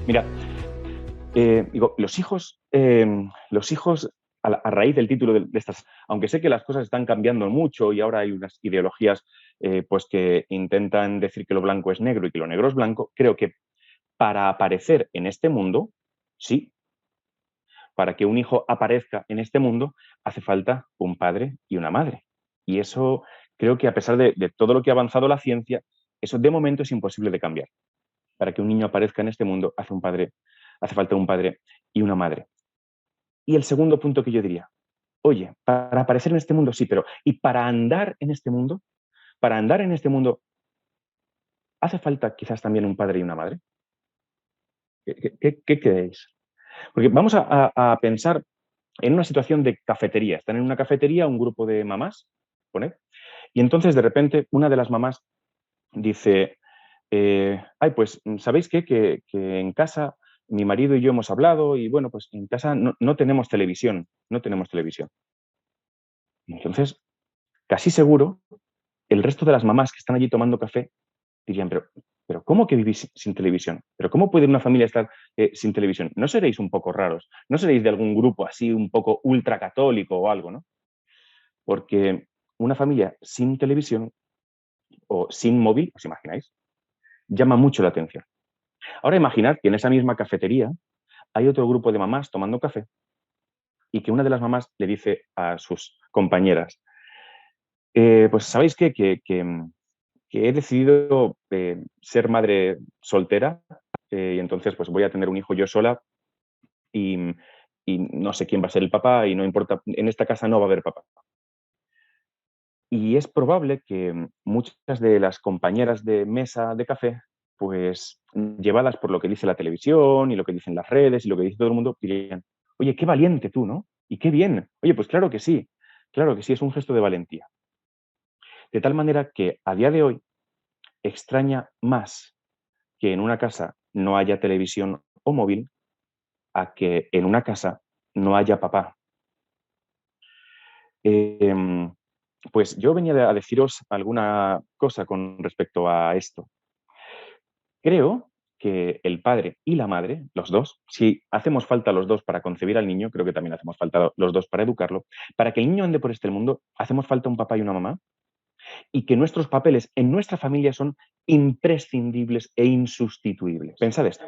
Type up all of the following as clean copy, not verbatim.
Mira, digo, los hijos a raíz del título de estas, aunque sé que las cosas están cambiando mucho y ahora hay unas ideologías pues que intentan decir que lo blanco es negro y que lo negro es blanco, creo que para aparecer en este mundo, sí, para que un hijo aparezca en este mundo, hace falta un padre y una madre. Y eso creo que a pesar de todo lo que ha avanzado la ciencia, eso de momento es imposible de cambiar. Para que un niño aparezca en este mundo, hace falta un padre y una madre. Y el segundo punto que yo diría, oye, para aparecer en este mundo sí, pero ¿y para andar en este mundo? Para andar en este mundo, ¿hace falta quizás también un padre y una madre? ¿Qué creéis? Porque vamos a pensar en una situación de cafetería. Están en una cafetería un grupo de mamás, ¿pone? Y entonces de repente una de las mamás dice, ay, pues, ¿sabéis qué? Que en casa mi marido y yo hemos hablado y bueno, pues en casa no tenemos televisión, no tenemos televisión. Y entonces, casi seguro, el resto de las mamás que están allí tomando café dirían, pero ¿cómo que vivís sin televisión? ¿Pero cómo puede una familia estar sin televisión? ¿No seréis un poco raros? ¿No seréis de algún grupo así un poco ultracatólico o algo, no? Porque una familia sin televisión o sin móvil, ¿os imagináis? Llama mucho la atención. Ahora imaginad que en esa misma cafetería hay otro grupo de mamás tomando café y que una de las mamás le dice a sus compañeras, pues ¿sabéis qué? Que he decidido ser madre soltera y entonces pues voy a tener un hijo yo sola y, y no sé quién va a ser el papá y no importa, en esta casa no va a haber papá. Y es probable que muchas de las compañeras de mesa de café, pues llevadas por lo que dice la televisión y lo que dicen las redes y lo que dice todo el mundo, dirían, oye, qué valiente tú, ¿no? Y qué bien. Oye, pues claro que sí, es un gesto de valentía. De tal manera que a día de hoy extraña más que en una casa no haya televisión o móvil a que en una casa no haya papá. Eh, pues yo venía a deciros alguna cosa con respecto a esto. Creo que el padre y la madre, los dos, si hacemos falta los dos para concebir al niño, creo que también hacemos falta los dos para educarlo, para que el niño ande por este mundo, hacemos falta un papá y una mamá, y que nuestros papeles en nuestra familia son imprescindibles e insustituibles. Pensad esto,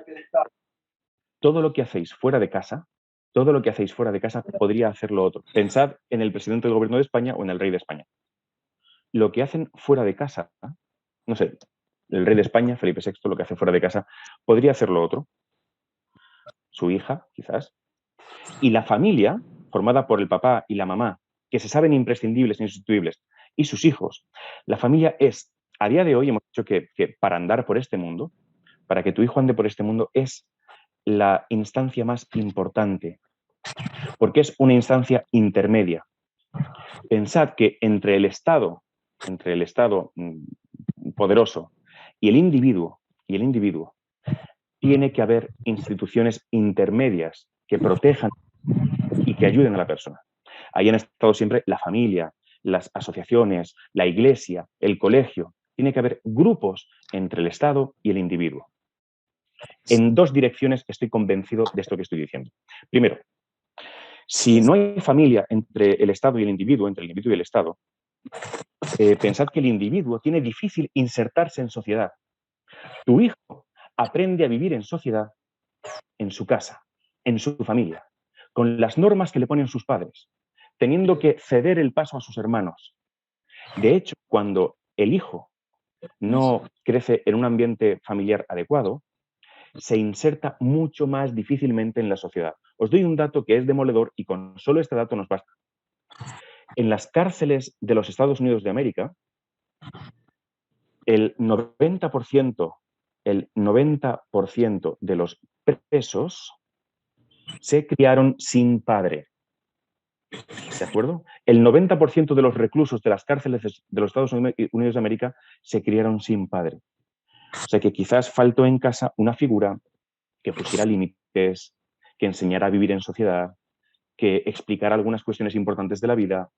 todo lo que hacéis fuera de casa, todo lo que hacéis fuera de casa podría hacerlo otro. Pensad en el presidente del gobierno de España o en el rey de España. Lo que hacen fuera de casa, no sé, el rey de España, Felipe VI, lo que hace fuera de casa, podría hacerlo otro, su hija, quizás. Y la familia, formada por el papá y la mamá, que se saben imprescindibles e insustituibles, y sus hijos, la familia es, a día de hoy hemos dicho que para andar por este mundo, para que tu hijo ande por este mundo, es la instancia más importante, porque es una instancia intermedia. Pensad que entre el Estado poderoso y el individuo, tiene que haber instituciones intermedias que protejan y que ayuden a la persona. Ahí han estado siempre la familia, las asociaciones, la iglesia, el colegio. Tiene que haber grupos entre el Estado y el individuo. En dos direcciones estoy convencido de esto que estoy diciendo. Primero, si no hay familia entre el Estado y el individuo, entre el individuo y el Estado, pensad que el individuo tiene difícil insertarse en sociedad. Tu hijo aprende a vivir en sociedad en su casa, en su familia, con las normas que le ponen sus padres, teniendo que ceder el paso a sus hermanos. De hecho, cuando el hijo no crece en un ambiente familiar adecuado, se inserta mucho más difícilmente en la sociedad. Os doy un dato que es demoledor y con solo este dato nos basta. En las cárceles de los Estados Unidos de América, el 90%, el 90% de los presos se criaron sin padre. ¿De acuerdo? El 90% de los reclusos de las cárceles de los Estados Unidos de América se criaron sin padre. O sea que quizás faltó en casa una figura que pusiera límites, que enseñara a vivir en sociedad, que explicara algunas cuestiones importantes de la vida.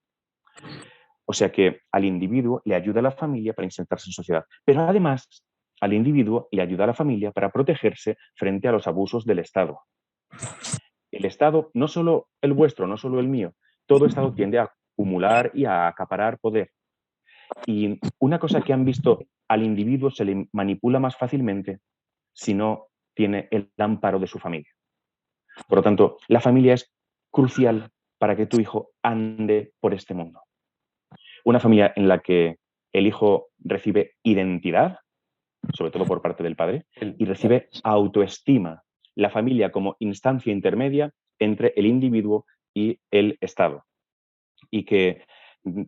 O sea que al individuo le ayuda a la familia para insertarse en sociedad. Pero además al individuo y ayuda a la familia para protegerse frente a los abusos del Estado. El Estado, no solo el vuestro, no solo el mío, todo Estado tiende a acumular y a acaparar poder. Y una cosa que han visto, al individuo se le manipula más fácilmente si no tiene el amparo de su familia. Por lo tanto, la familia es crucial para que tu hijo ande por este mundo. Una familia en la que el hijo recibe identidad, sobre todo por parte del padre, y recibe autoestima. La familia como instancia intermedia entre el individuo y el Estado. Y que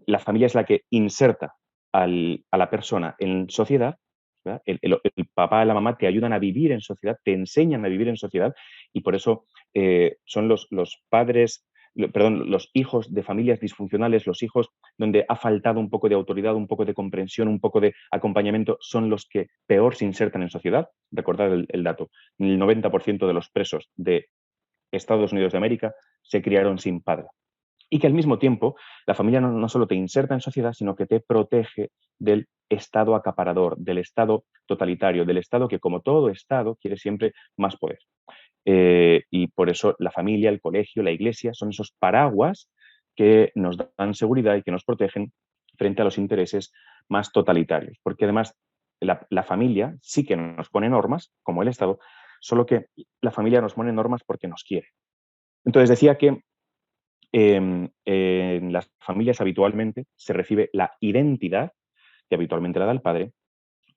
la familia es la que inserta a la persona en sociedad. El papá y la mamá te ayudan a vivir en sociedad, te enseñan a vivir en sociedad, y por eso son los padres, perdón, los hijos de familias disfuncionales, los hijos donde ha faltado un poco de autoridad, un poco de comprensión, un poco de acompañamiento, son los que peor se insertan en sociedad. Recordad el dato, el 90% de los presos de Estados Unidos de América se criaron sin padre. Y que al mismo tiempo la familia no solo te inserta en sociedad, sino que te protege del Estado acaparador, del Estado totalitario, del Estado que, como todo Estado, quiere siempre más poder. Y por eso la familia, el colegio, la iglesia son esos paraguas que nos dan seguridad y que nos protegen frente a los intereses más totalitarios. Porque además la familia sí que nos pone normas, como el Estado, solo que la familia nos pone normas porque nos quiere. Entonces decía que en las familias habitualmente se recibe la identidad, que habitualmente la da el padre,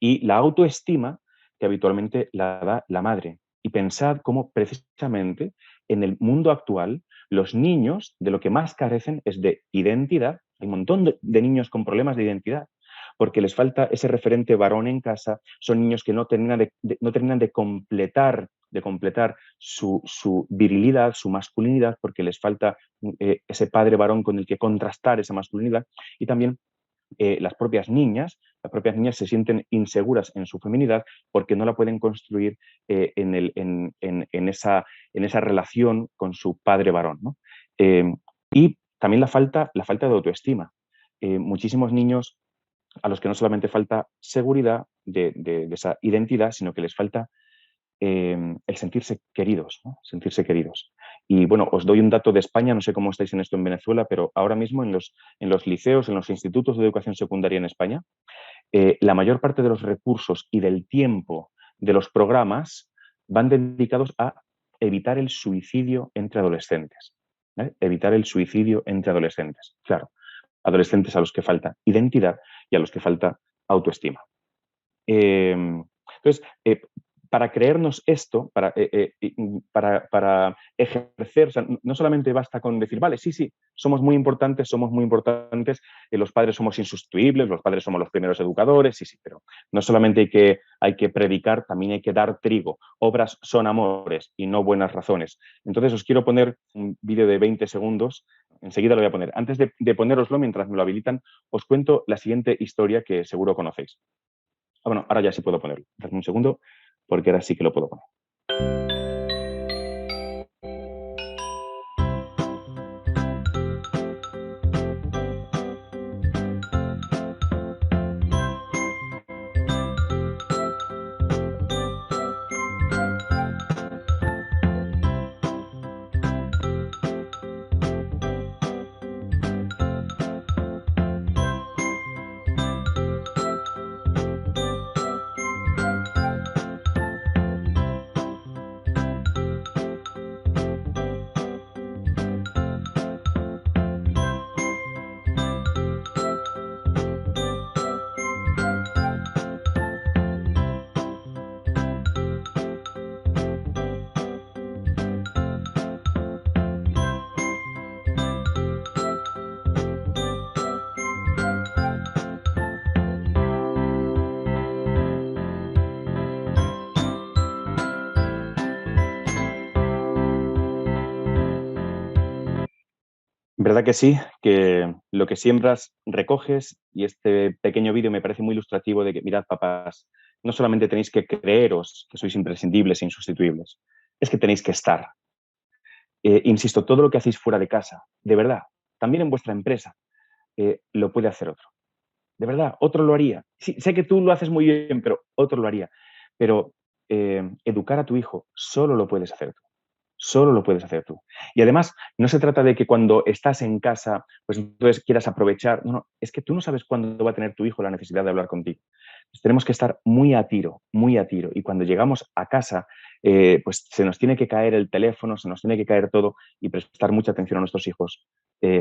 y la autoestima, que habitualmente la da la madre. Y pensad cómo precisamente en el mundo actual los niños de lo que más carecen es de identidad. Hay un montón de niños con problemas de identidad porque les falta ese referente varón en casa. Son niños que no terminan de completar su virilidad, su masculinidad, porque les falta ese padre varón con el que contrastar esa masculinidad. Y también las propias niñas se sienten inseguras en su feminidad porque no la pueden construir en esa relación con su padre varón, ¿no? Y también la falta de autoestima. Muchísimos niños a los que no solamente falta seguridad de esa identidad, sino que les falta el sentirse queridos, ¿no? Sentirse queridos. Y bueno, os doy un dato de España, no sé cómo estáis en esto en Venezuela, pero ahora mismo en los liceos, en los institutos de educación secundaria en España, la mayor parte de los recursos y del tiempo de los programas van dedicados a evitar el suicidio entre adolescentes. ¿Vale? Evitar el suicidio entre adolescentes. Claro, adolescentes a los que falta identidad y a los que falta autoestima. Entonces, para creernos esto, para ejercer, o sea, no solamente basta con decir, vale, sí, somos muy importantes, los padres somos insustituibles, los padres somos los primeros educadores, sí, pero no solamente hay que predicar, también hay que dar trigo. Obras son amores y no buenas razones. Entonces os quiero poner un vídeo de 20 segundos, enseguida lo voy a poner. Antes de ponéroslo, mientras me lo habilitan, os cuento la siguiente historia que seguro conocéis. Bueno, ahora ya sí puedo ponerlo. Dame un segundo, porque ahora sí que lo puedo poner. ¿Verdad que sí? Que lo que siembras recoges, y este pequeño vídeo me parece muy ilustrativo de que, mirad, papás, no solamente tenéis que creeros que sois imprescindibles e insustituibles, es que tenéis que estar. Insisto, todo lo que hacéis fuera de casa, de verdad, también en vuestra empresa, lo puede hacer otro. de verdad, otro lo haría. Sí, sé que tú lo haces muy bien, pero otro lo haría. Pero educar a tu hijo solo lo puedes hacer tú. Solo lo puedes hacer tú. Y además, no se trata de que cuando estás en casa, pues entonces quieras aprovechar. No, no, es que tú no sabes cuándo va a tener tu hijo la necesidad de hablar contigo. Pues tenemos que estar muy a tiro, muy a tiro. Y cuando llegamos a casa, pues se nos tiene que caer el teléfono, se nos tiene que caer todo y prestar mucha atención a nuestros hijos,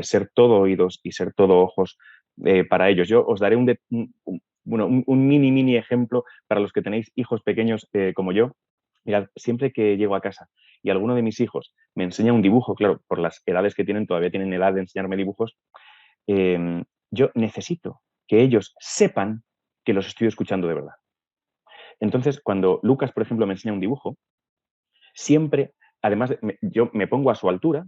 ser todo oídos y ser todo ojos para ellos. Yo os daré bueno, un mini ejemplo para los que tenéis hijos pequeños como yo. Mirad, siempre que llego a casa y alguno de mis hijos me enseña un dibujo, claro, por las edades que tienen, todavía tienen edad de enseñarme dibujos, yo necesito que ellos sepan que los estoy escuchando de verdad. Entonces, cuando Lucas, por ejemplo, me enseña un dibujo, siempre, además, yo me pongo a su altura.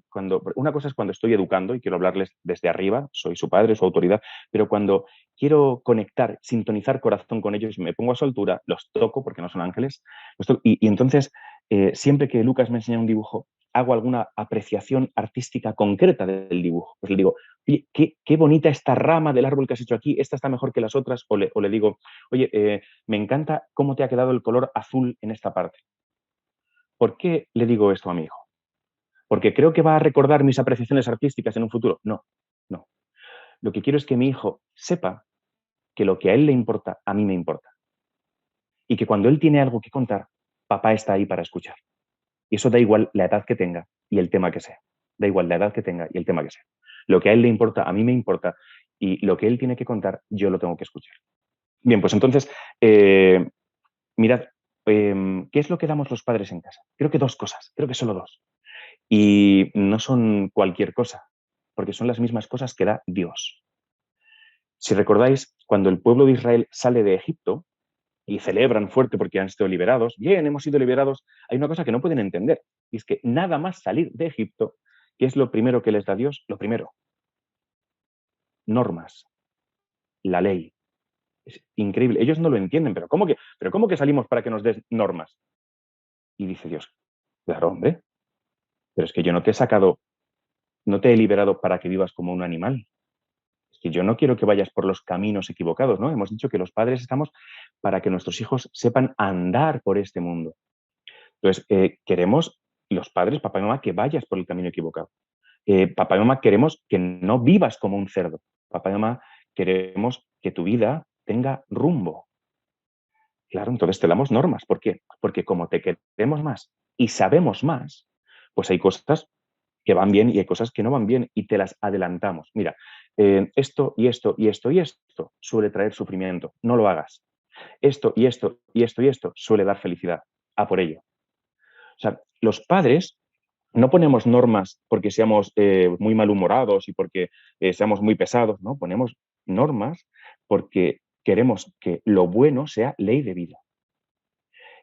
Una cosa es cuando estoy educando y quiero hablarles desde arriba, soy su padre, su autoridad, pero cuando quiero conectar, sintonizar corazón con ellos, me pongo a su altura, los toco porque no son ángeles, y entonces, siempre que Lucas me enseña un dibujo, hago alguna apreciación artística concreta del dibujo. Pues le digo, oye, qué bonita esta rama del árbol que has hecho aquí, esta está mejor que las otras, o le digo, oye, me encanta cómo te ha quedado el color azul en esta parte. ¿Por qué le digo esto a mi hijo? ¿Porque creo que va a recordar mis apreciaciones artísticas en un futuro? No, no. Lo que quiero es que mi hijo sepa que lo que a él le importa, a mí me importa. Y que cuando él tiene algo que contar, papá está ahí para escuchar. Y eso da igual la edad que tenga y el tema que sea. Da igual la edad que tenga y el tema que sea. Lo que a él le importa, a mí me importa. Y lo que él tiene que contar, yo lo tengo que escuchar. Bien, pues entonces, mirad, ¿qué es lo que damos los padres en casa? Creo que dos cosas, creo que solo dos. Y no son cualquier cosa, porque son las mismas cosas que da Dios. Si recordáis, cuando el pueblo de Israel sale de Egipto y celebran fuerte porque han sido liberados, bien, hemos sido liberados, hay una cosa que no pueden entender, y es que nada más salir de Egipto, ¿qué es lo primero que les da Dios? Lo primero, normas, la ley. Es increíble. Ellos no lo entienden, pero ¿cómo que salimos para que nos des normas? Y dice Dios, claro, hombre, pero es que yo no te he sacado, no te he liberado para que vivas como un animal. Es que yo no quiero que vayas por los caminos equivocados, ¿no? Hemos dicho que los padres estamos para que nuestros hijos sepan andar por este mundo. Entonces, queremos, los padres, papá y mamá, que vayas por el camino equivocado. Papá y mamá, queremos que no vivas como un cerdo. Papá y mamá, queremos que tu vida tenga rumbo. Claro, entonces te damos normas. ¿Por qué? Porque como te queremos más y sabemos más, pues hay cosas que van bien y hay cosas que no van bien y te las adelantamos. Mira, esto y esto y esto y esto suele traer sufrimiento. No lo hagas. Esto y esto y esto y esto suele dar felicidad. A por ello. O sea, los padres no ponemos normas porque seamos muy malhumorados y porque seamos muy pesados, ¿no? Ponemos normas porque queremos que lo bueno sea ley de vida.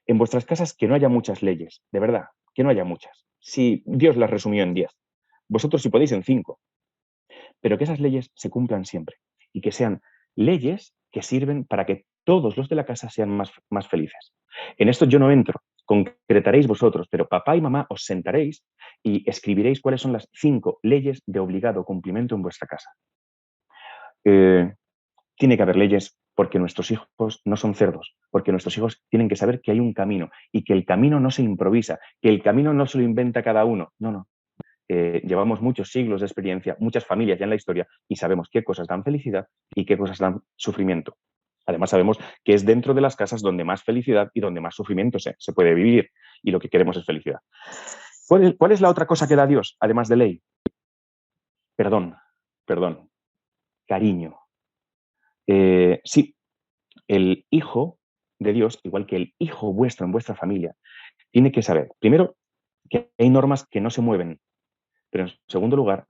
En vuestras casas que no haya muchas leyes, de verdad, que no haya muchas. Si Dios las resumió en 10, vosotros si podéis en 5, pero que esas leyes se cumplan siempre y que sean leyes que sirven para que todos los de la casa sean más felices. En esto yo no entro, concretaréis vosotros, pero papá y mamá os sentaréis y escribiréis cuáles son las 5 leyes de obligado cumplimiento en vuestra casa. Eh, Tiene que haber leyes porque nuestros hijos no son cerdos, porque nuestros hijos tienen que saber que hay un camino y que el camino no se improvisa, que el camino no se lo inventa cada uno. No, no. Llevamos muchos siglos de experiencia, muchas familias ya en la historia y sabemos qué cosas dan felicidad y qué cosas dan sufrimiento. Además sabemos que es dentro de las casas donde más felicidad y donde más sufrimiento se puede vivir y lo que queremos es felicidad. ¿Cuál es la otra cosa que da Dios, además de ley? Perdón, perdón, cariño. Sí, el hijo de Dios, igual que el hijo vuestro en vuestra familia, tiene que saber, primero, que hay normas que no se mueven, pero en segundo lugar,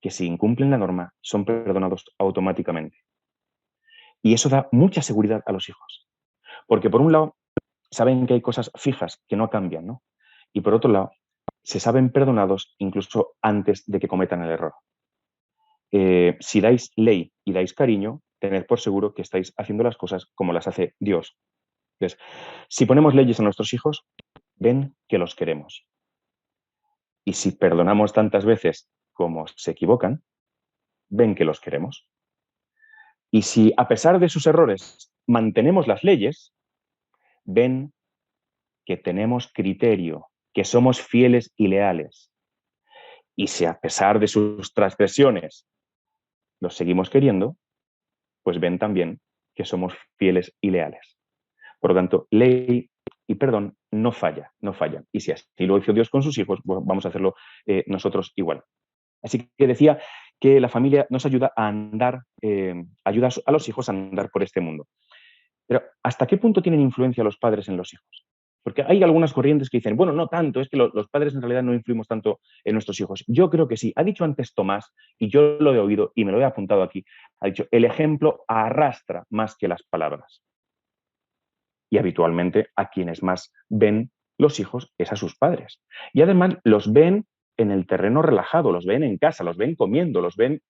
que si incumplen la norma son perdonados automáticamente. Y eso da mucha seguridad a los hijos, porque por un lado saben que hay cosas fijas que no cambian, ¿no? Y por otro lado, se saben perdonados incluso antes de que cometan el error. Si dais ley y dais cariño, tened por seguro que estáis haciendo las cosas como las hace Dios. Entonces, si ponemos leyes a nuestros hijos, ven que los queremos. Y si perdonamos tantas veces como se equivocan, ven que los queremos. Y si a pesar de sus errores mantenemos las leyes, ven que tenemos criterio, que somos fieles y leales. Y si a pesar de sus transgresiones los seguimos queriendo, pues ven también que somos fieles y leales. Por lo tanto, ley y perdón no falla, no fallan. Y si así lo hizo Dios con sus hijos, pues vamos a hacerlo nosotros igual. Así que decía que la familia nos ayuda a andar, ayuda a los hijos a andar por este mundo. Pero ¿hasta qué punto tienen influencia los padres en los hijos? Porque hay algunas corrientes que dicen, bueno, no tanto, es que los padres en realidad no influimos tanto en nuestros hijos. Yo creo que sí. Ha dicho antes Tomás, y yo lo he oído y me lo he apuntado aquí, ha dicho, el ejemplo arrastra más que las palabras. Y habitualmente a quienes más ven los hijos es a sus padres. Y además los ven en el terreno relajado, los ven en casa, los ven comiendo, los ven,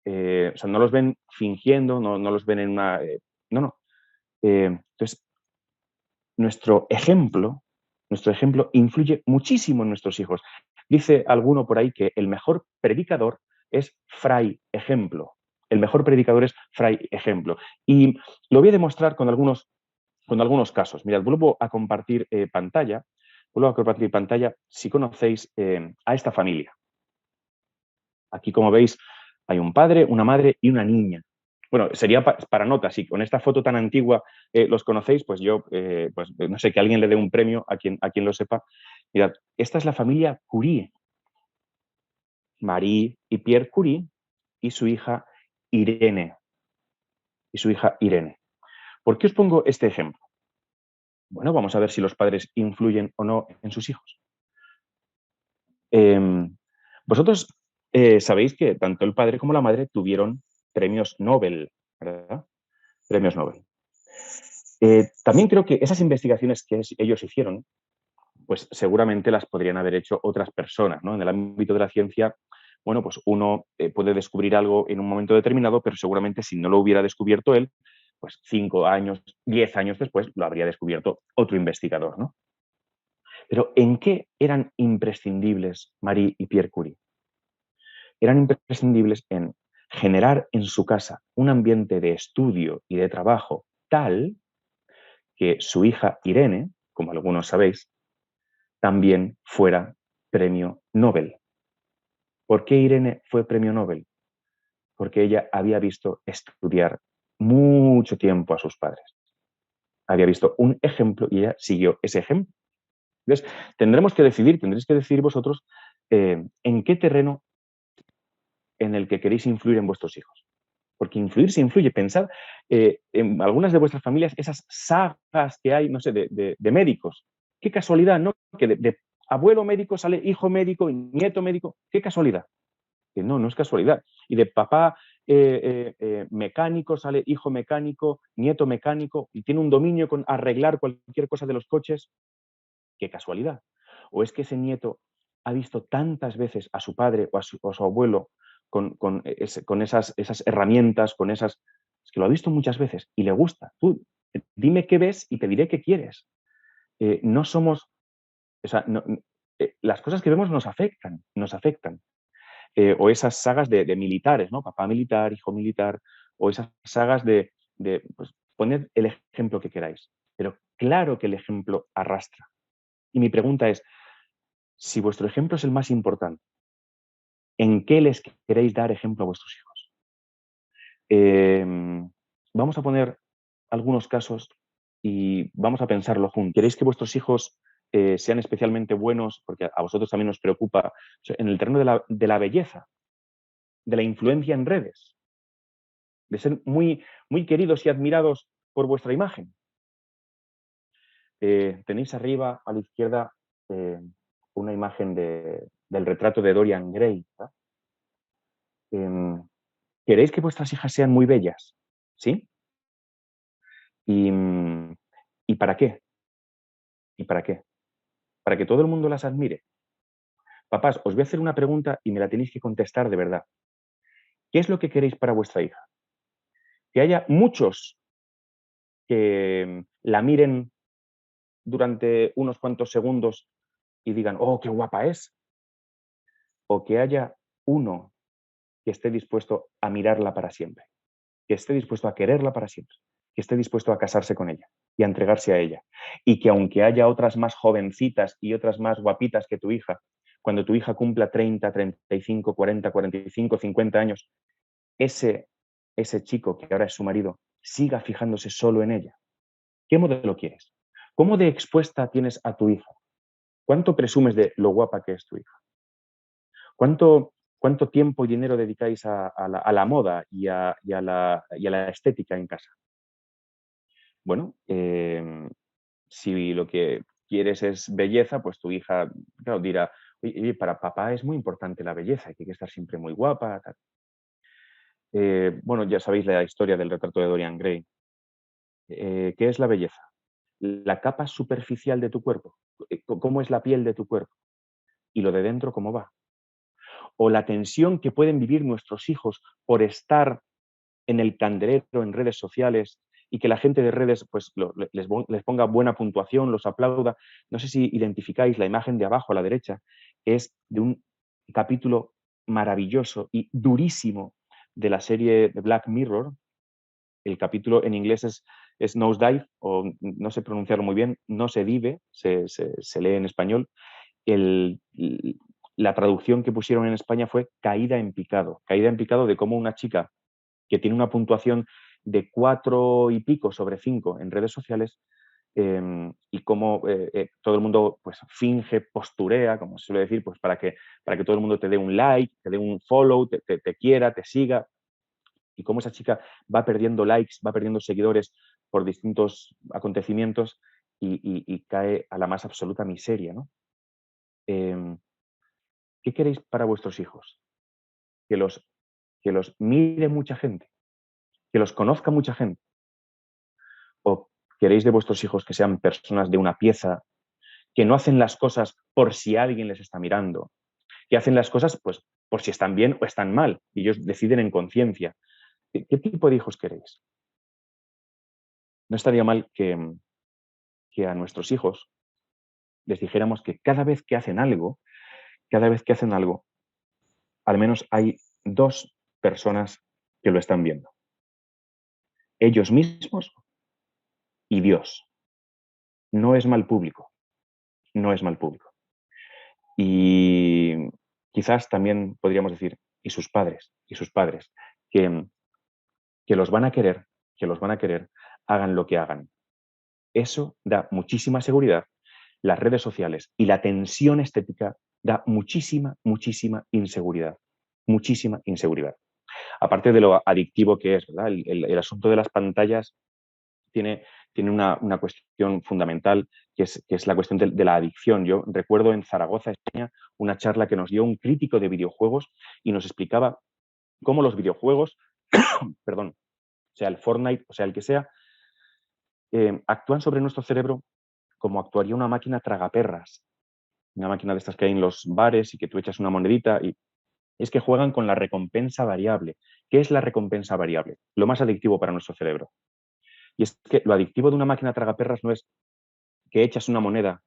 o sea, no los ven fingiendo, no los ven en una... no, no. Entonces, nuestro ejemplo influye muchísimo en nuestros hijos. Dice alguno por ahí que el mejor predicador es fray ejemplo. El mejor predicador es fray ejemplo. Y lo voy a demostrar con algunos casos. Mirad, vuelvo a compartir pantalla. Vuelvo a compartir pantalla si conocéis a esta familia. Aquí, como veis, hay un padre, una madre y una niña. Bueno, sería para nota, si con esta foto tan antigua los conocéis, pues yo, pues no sé, que alguien le dé un premio a quien lo sepa. Mirad, esta es la familia Curie, Marie y Pierre Curie y su hija Irene. Y su hija Irene. ¿Por qué os pongo este ejemplo? Bueno, vamos a ver si los padres influyen o no en sus hijos. Vosotros sabéis que tanto el padre como la madre tuvieron premios Nobel, ¿verdad? Premios Nobel. También creo que esas investigaciones que ellos hicieron, pues seguramente las podrían haber hecho otras personas, ¿no? En el ámbito de la ciencia, bueno, pues uno puede descubrir algo en un momento determinado, pero seguramente si no lo hubiera descubierto él, pues 5 años, 10 años después lo habría descubierto otro investigador, ¿no? Pero ¿en qué eran imprescindibles Marie y Pierre Curie? Eran imprescindibles en generar en su casa un ambiente de estudio y de trabajo tal que su hija Irene, como algunos sabéis, también fuera premio Nobel. ¿Por qué Irene fue premio Nobel? Porque ella había visto estudiar mucho tiempo a sus padres. Había visto un ejemplo y ella siguió ese ejemplo. Entonces, tendréis que decidir vosotros en qué terreno en el que queréis influir en vuestros hijos. Porque influir se influye. Pensad en algunas de vuestras familias, esas sagas que hay, no sé, de médicos. Qué casualidad, ¿no? Que de abuelo médico sale hijo médico y nieto médico. Qué casualidad. Que no, no es casualidad. Y de papá mecánico sale hijo mecánico, nieto mecánico y tiene un dominio con arreglar cualquier cosa de los coches. Qué casualidad. O es que ese nieto ha visto tantas veces a su padre o a su abuelo con esas herramientas, con esas... Es que lo ha visto muchas veces y le gusta. Tú dime qué ves y te diré qué quieres. No somos... O sea, las cosas que vemos nos afectan, nos afectan. O esas sagas de militares, ¿no? Papá militar, hijo militar, o esas sagas pues, poned el ejemplo que queráis. Pero claro que el ejemplo arrastra. Y mi pregunta es, si vuestro ejemplo es el más importante, ¿en qué les queréis dar ejemplo a vuestros hijos? Vamos a poner algunos casos y vamos a pensarlo juntos. ¿Queréis que vuestros hijos sean especialmente buenos? Porque a vosotros también os preocupa, o sea, en el terreno de la belleza, de la influencia en redes, de ser muy, muy queridos y admirados por vuestra imagen. Tenéis arriba a la izquierda una imagen del retrato de Dorian Gray, ¿no? ¿Queréis que vuestras hijas sean muy bellas? ¿Sí? ¿Y, ¿y para qué? ¿Y para qué? Para que todo el mundo las admire. Papás, os voy a hacer una pregunta y me la tenéis que contestar de verdad. ¿Qué es lo que queréis para vuestra hija? ¿Que haya muchos que la miren durante unos cuantos segundos y digan, oh, qué guapa es? ¿O que haya uno que esté dispuesto a mirarla para siempre? que esté dispuesto a quererla para siempre, que esté dispuesto a casarse con ella y a entregarse a ella. Y que aunque haya otras más jovencitas y otras más guapitas que tu hija, cuando tu hija cumpla 30, 35, 40, 45, 50 años, ese chico que ahora es su marido siga fijándose solo en ella. ¿Qué modelo quieres? ¿Cómo de expuesta tienes a tu hija? ¿Cuánto presumes de lo guapa que es tu hija? ¿Cuánto tiempo y dinero dedicáis a la moda y a la estética en casa? Bueno, si lo que quieres es belleza, pues tu hija, claro, dirá, oye, oye, para papá es muy importante la belleza, hay que estar siempre muy guapa. Tal. Bueno, ya sabéis la historia del retrato de Dorian Gray. ¿Qué es la belleza? La capa superficial de tu cuerpo. ¿Cómo es la piel de tu cuerpo? Y lo de dentro, ¿cómo va? O la tensión que pueden vivir nuestros hijos por estar en el candelero, en redes sociales, y que la gente de redes pues, les ponga buena puntuación, los aplauda. No sé si identificáis la imagen de abajo a la derecha, que es de un capítulo maravilloso y durísimo de la serie de Black Mirror. El capítulo en inglés es Nosedive, o no sé pronunciarlo muy bien, no se dive, se lee en español. El, la traducción que pusieron en España fue caída en picado de cómo una chica que tiene una puntuación de 4 y pico sobre 5 en redes sociales, y cómo todo el mundo pues, finge, posturea, como se suele decir, pues, para que todo el mundo te dé un like, te dé un follow, te quiera, te siga, y cómo esa chica va perdiendo likes, va perdiendo seguidores por distintos acontecimientos y cae a la más absoluta miseria, ¿no? Eh, ¿Qué queréis para vuestros hijos? Que los, que los mire mucha gente, que los conozca mucha gente. ¿O queréis de vuestros hijos que sean personas de una pieza, que no hacen las cosas por si alguien les está mirando, que hacen las cosas pues por si están bien o están mal, y ellos deciden en conciencia? ¿Qué tipo de hijos queréis? No estaría mal que a nuestros hijos les dijéramos que cada vez que hacen algo, al menos hay dos personas que lo están viendo. Ellos mismos y Dios. No es mal público, no es mal público. Y quizás también podríamos decir, y sus padres, que, que los van a querer, que los van a querer, hagan lo que hagan. Eso da muchísima seguridad. Las redes sociales y la tensión estética da muchísima, muchísima inseguridad. Muchísima inseguridad. Aparte de lo adictivo que es, ¿verdad? El asunto de las pantallas tiene, tiene una cuestión fundamental, que es la cuestión de la adicción. Yo recuerdo en Zaragoza, España, una charla que nos dio un crítico de videojuegos y nos explicaba cómo los videojuegos, perdón, sea el Fortnite o sea el que sea, actúan sobre nuestro cerebro como actuaría una máquina tragaperras, una máquina de estas que hay en los bares y que tú echas una monedita, y es que juegan con la recompensa variable. ¿Qué es la recompensa variable? Lo más adictivo para nuestro cerebro. Y es que lo adictivo de una máquina tragaperras no es que echas una moneda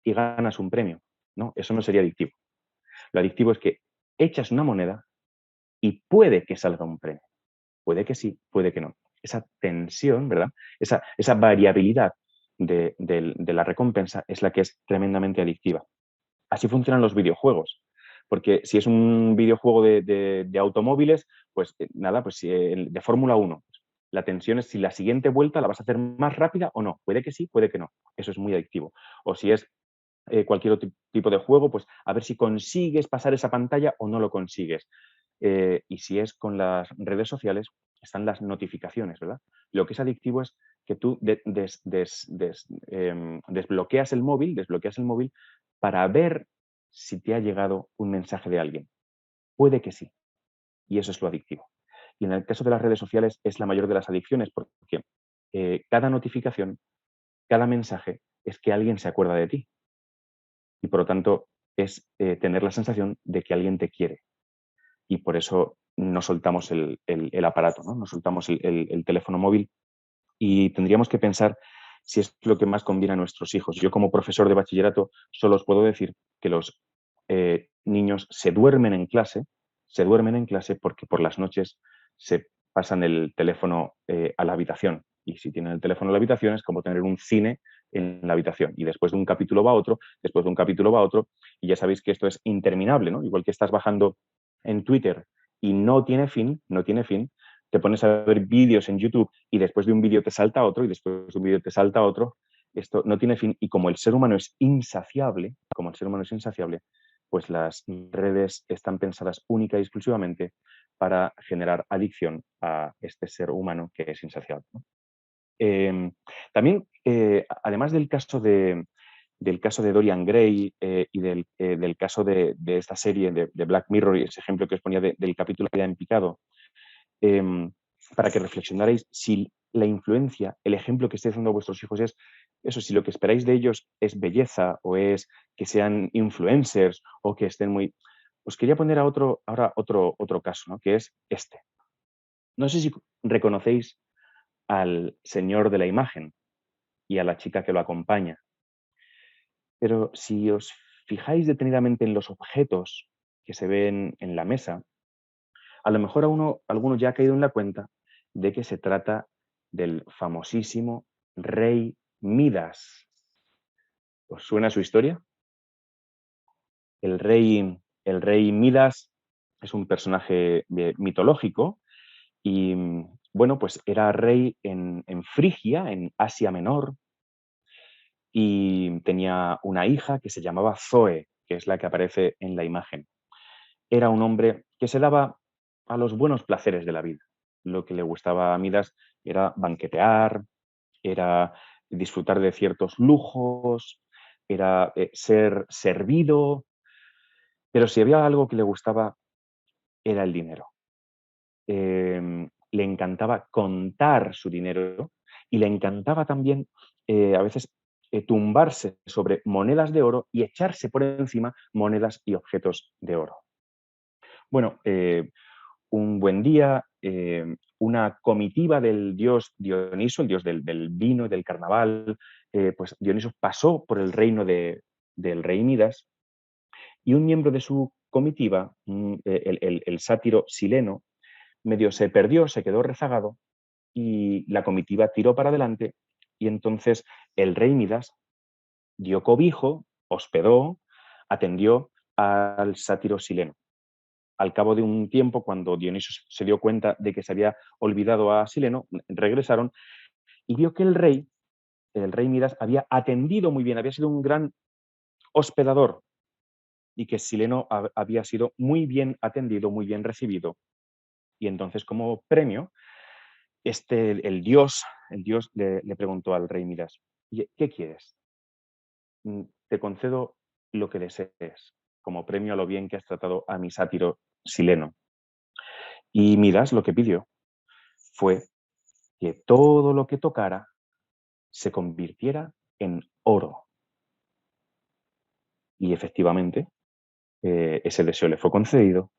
y ganas un premio. No, eso no sería adictivo. Lo adictivo es que echas una moneda y puede que salga un premio. Puede que sí, puede que no. Esa tensión, ¿verdad? Esa variabilidad de la recompensa es la que es tremendamente adictiva. Así funcionan los videojuegos. Porque si es un videojuego de automóviles, pues nada, pues de Fórmula 1, la tensión es si la siguiente vuelta la vas a hacer más rápida o no. Puede que sí, puede que no. Eso es muy adictivo. O si es cualquier otro tipo de juego, pues a ver si consigues pasar esa pantalla o no lo consigues. Y si es con las redes sociales, están las notificaciones, ¿verdad? Lo que es adictivo es que tú desbloqueas el móvil para ver si te ha llegado un mensaje de alguien. Puede que sí, y eso es lo adictivo. Y en el caso de las redes sociales es la mayor de las adicciones, porque cada notificación, cada mensaje es que alguien se acuerda de ti, y por lo tanto es tener la sensación de que alguien te quiere. Y por eso no soltamos el aparato, ¿no? No soltamos el teléfono móvil, y tendríamos que pensar si es lo que más conviene a nuestros hijos. Yo como profesor de bachillerato solo os puedo decir que los niños se duermen en clase porque por las noches se pasan el teléfono a la habitación. Y si tienen el teléfono en la habitación es como tener un cine en la habitación. Y después de un capítulo va otro, después de un capítulo va otro, y ya sabéis que esto es interminable, ¿no? Igual que estás bajando en Twitter y no tiene fin, no tiene fin, te pones a ver vídeos en YouTube y después de un vídeo te salta otro y después de un vídeo te salta otro. Esto no tiene fin y como el ser humano es insaciable, como el ser humano es insaciable, pues las redes están pensadas única y exclusivamente para generar adicción a este ser humano que es insaciable, ¿no? También, además del caso de Dorian Gray y del caso de esta serie de Black Mirror y ese ejemplo que os ponía del capítulo que ya en picado, eh, para que reflexionarais si la influencia, el ejemplo que estáis dando a vuestros hijos es eso, si lo que esperáis de ellos es belleza o es que sean influencers o que estén muy... Os quería poner ahora otro caso, ¿no? Que es este. No sé si reconocéis al señor de la imagen y a la chica que lo acompaña, pero si os fijáis detenidamente en los objetos que se ven en la mesa, a lo mejor alguno ya ha caído en la cuenta de que se trata del famosísimo rey Midas. ¿Os suena su historia? El rey Midas es un personaje mitológico y, bueno, pues era rey en Frigia, en Asia Menor, y tenía una hija que se llamaba Zoe, que es la que aparece en la imagen. Era un hombre que se daba a los buenos placeres de la vida. Lo que le gustaba a Midas era banquetear, era disfrutar de ciertos lujos, era ser servido, pero si había algo que le gustaba era el dinero. Le encantaba contar su dinero y le encantaba también a veces tumbarse sobre monedas de oro y echarse por encima monedas y objetos de oro. Bueno, un buen día, una comitiva del dios Dioniso, el dios del vino y del carnaval, pues Dioniso pasó por el reino del rey Midas y un miembro de su comitiva, el sátiro Sileno, medio se perdió, se quedó rezagado y la comitiva tiró para adelante y entonces el rey Midas dio cobijo, hospedó, atendió al sátiro Sileno. Al cabo de un tiempo, cuando Dioniso se dio cuenta de que se había olvidado a Sileno, regresaron y vio que el rey Midas, había atendido muy bien, había sido un gran hospedador y que Sileno había sido muy bien atendido, muy bien recibido. Y entonces, como premio, el dios le preguntó al rey Midas: ¿qué quieres? Te concedo lo que desees, como premio a lo bien que has tratado a mi sátiro Sileno. Y Midas lo que pidió fue que todo lo que tocara se convirtiera en oro. Y efectivamente, ese deseo le fue concedido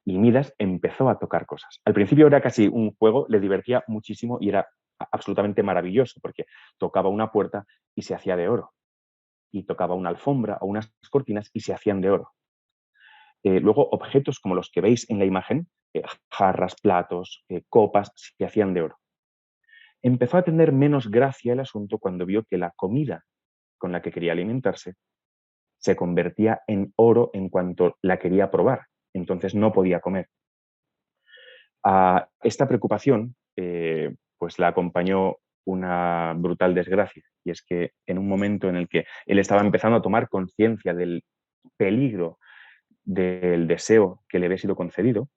y Midas empezó a tocar cosas. Al principio era casi un juego, le divertía muchísimo y era absolutamente maravilloso porque tocaba una puerta y se hacía de oro. Y tocaba una alfombra o unas cortinas y se hacían de oro. Luego, objetos como los que veis en la imagen, jarras, platos, copas, se hacían de oro. Empezó a tener menos gracia el asunto cuando vio que la comida con la que quería alimentarse se convertía en oro en cuanto la quería probar. Entonces no podía comer. A esta preocupación pues la acompañó una brutal desgracia, y es que en un momento en el que él estaba empezando a tomar conciencia del peligro del deseo que le había sido concedido,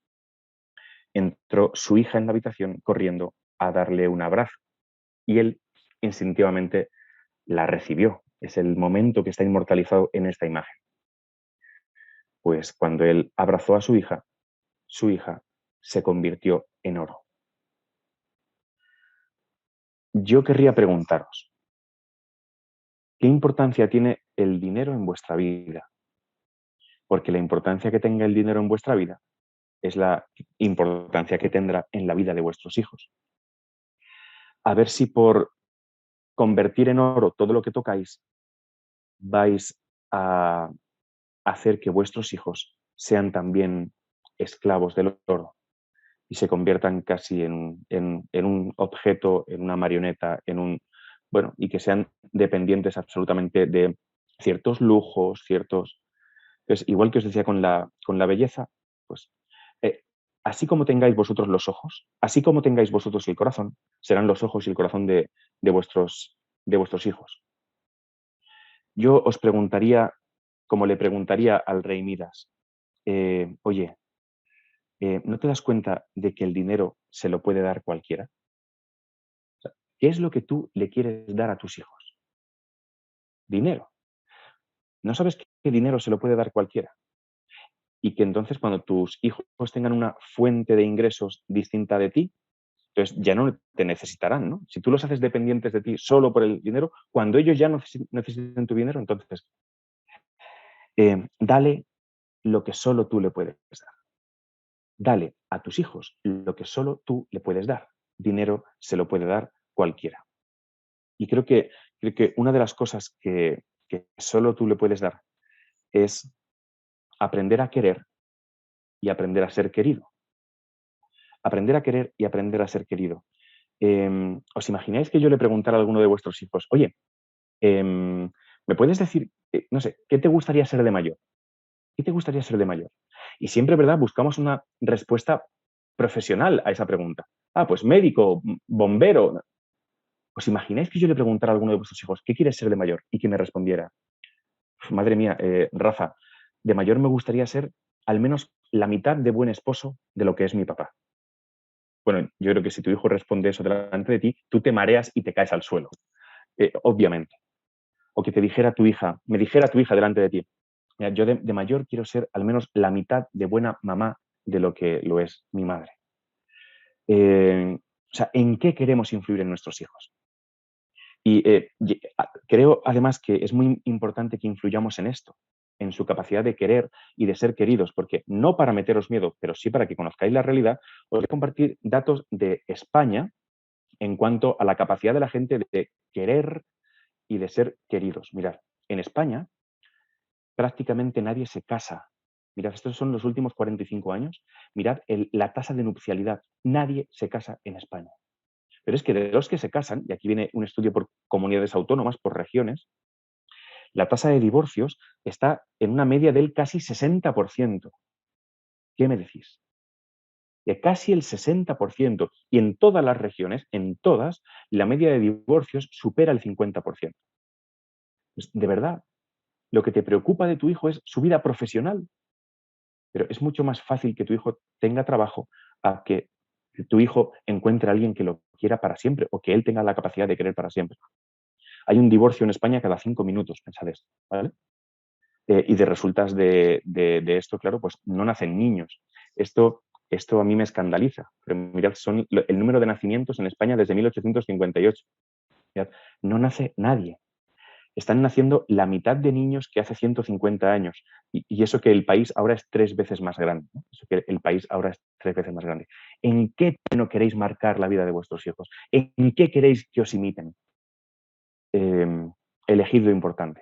entró su hija en la habitación corriendo a darle un abrazo y él instintivamente la recibió. Es el momento que está inmortalizado en esta imagen. Pues cuando él abrazó a su hija se convirtió en oro. Yo querría preguntaros, ¿qué importancia tiene el dinero en vuestra vida? Porque la importancia que tenga el dinero en vuestra vida es la importancia que tendrá en la vida de vuestros hijos. A ver si por convertir en oro todo lo que tocáis vais a hacer que vuestros hijos sean también esclavos del oro y se conviertan casi en un objeto, en una marioneta, bueno, y que sean dependientes absolutamente de ciertos lujos, ciertos... Entonces, igual que os decía con la belleza, pues eh, así como tengáis vosotros los ojos, así como tengáis vosotros el corazón, serán los ojos y el corazón de vuestros hijos. Yo os preguntaría, como le preguntaría al rey Midas, oye, ¿no te das cuenta de que el dinero se lo puede dar cualquiera? O sea, ¿qué es lo que tú le quieres dar a tus hijos? Dinero. ¿No sabes que dinero se lo puede dar cualquiera? Y que entonces cuando tus hijos tengan una fuente de ingresos distinta de ti, entonces ya no te necesitarán, ¿no? Si tú los haces dependientes de ti solo por el dinero, cuando ellos ya no necesiten tu dinero, entonces dale lo que solo tú le puedes dar. Dale a tus hijos lo que solo tú le puedes dar. Dinero se lo puede dar cualquiera. Y creo que una de las cosas que solo tú le puedes dar es aprender a querer y aprender a ser querido. Aprender a querer y aprender a ser querido. ¿Os imagináis que yo le preguntara a alguno de vuestros hijos, oye, ¿me puedes decir, no sé, qué te gustaría ser de mayor? ¿Qué te gustaría ser de mayor? Y siempre, ¿verdad? Buscamos una respuesta profesional a esa pregunta. Ah, pues médico, bombero. ¿Os imagináis que yo le preguntara a alguno de vuestros hijos, ¿qué quieres ser de mayor? Y que me respondiera, madre mía, Rafa, de mayor me gustaría ser al menos la mitad de buen esposo de lo que es mi papá. Bueno, yo creo que si tu hijo responde eso delante de ti, tú te mareas y te caes al suelo, obviamente. O que te dijera tu hija, me dijera tu hija delante de ti, mira, yo de mayor quiero ser al menos la mitad de buena mamá de lo que lo es mi madre. O sea, ¿en qué queremos influir en nuestros hijos? Y creo además que es muy importante que influyamos en esto, en su capacidad de querer y de ser queridos, porque no para meteros miedo, pero sí para que conozcáis la realidad, os voy a compartir datos de España en cuanto a la capacidad de la gente de querer y de ser queridos. Mirad, en España prácticamente nadie se casa. Mirad, estos son los últimos 45 años. Mirad la tasa de nupcialidad. Nadie se casa en España. Pero es que de los que se casan, y aquí viene un estudio por comunidades autónomas, por regiones, la tasa de divorcios está en una media del casi 60%. ¿Qué me decís? De casi el 60%. Y en todas las regiones, en todas, la media de divorcios supera el 50%. Pues, de verdad, lo que te preocupa de tu hijo es su vida profesional, pero es mucho más fácil que tu hijo tenga trabajo a que tu hijo encuentre a alguien que lo quiera para siempre o que él tenga la capacidad de querer para siempre. Hay un divorcio en España cada 5 minutos, pensad esto, ¿vale? Y de resultas de esto, claro, pues no nacen niños. Esto a mí me escandaliza. Pero mirad, son el número de nacimientos en España desde 1858. Mirad, no nace nadie. Están naciendo la mitad de niños que hace 150 años. Y eso que el país ahora es 3 veces más grande, ¿no? Eso que el país ahora es 3 veces más grande. ¿En qué no queréis marcar la vida de vuestros hijos? ¿En qué queréis que os imiten? Elegid lo importante.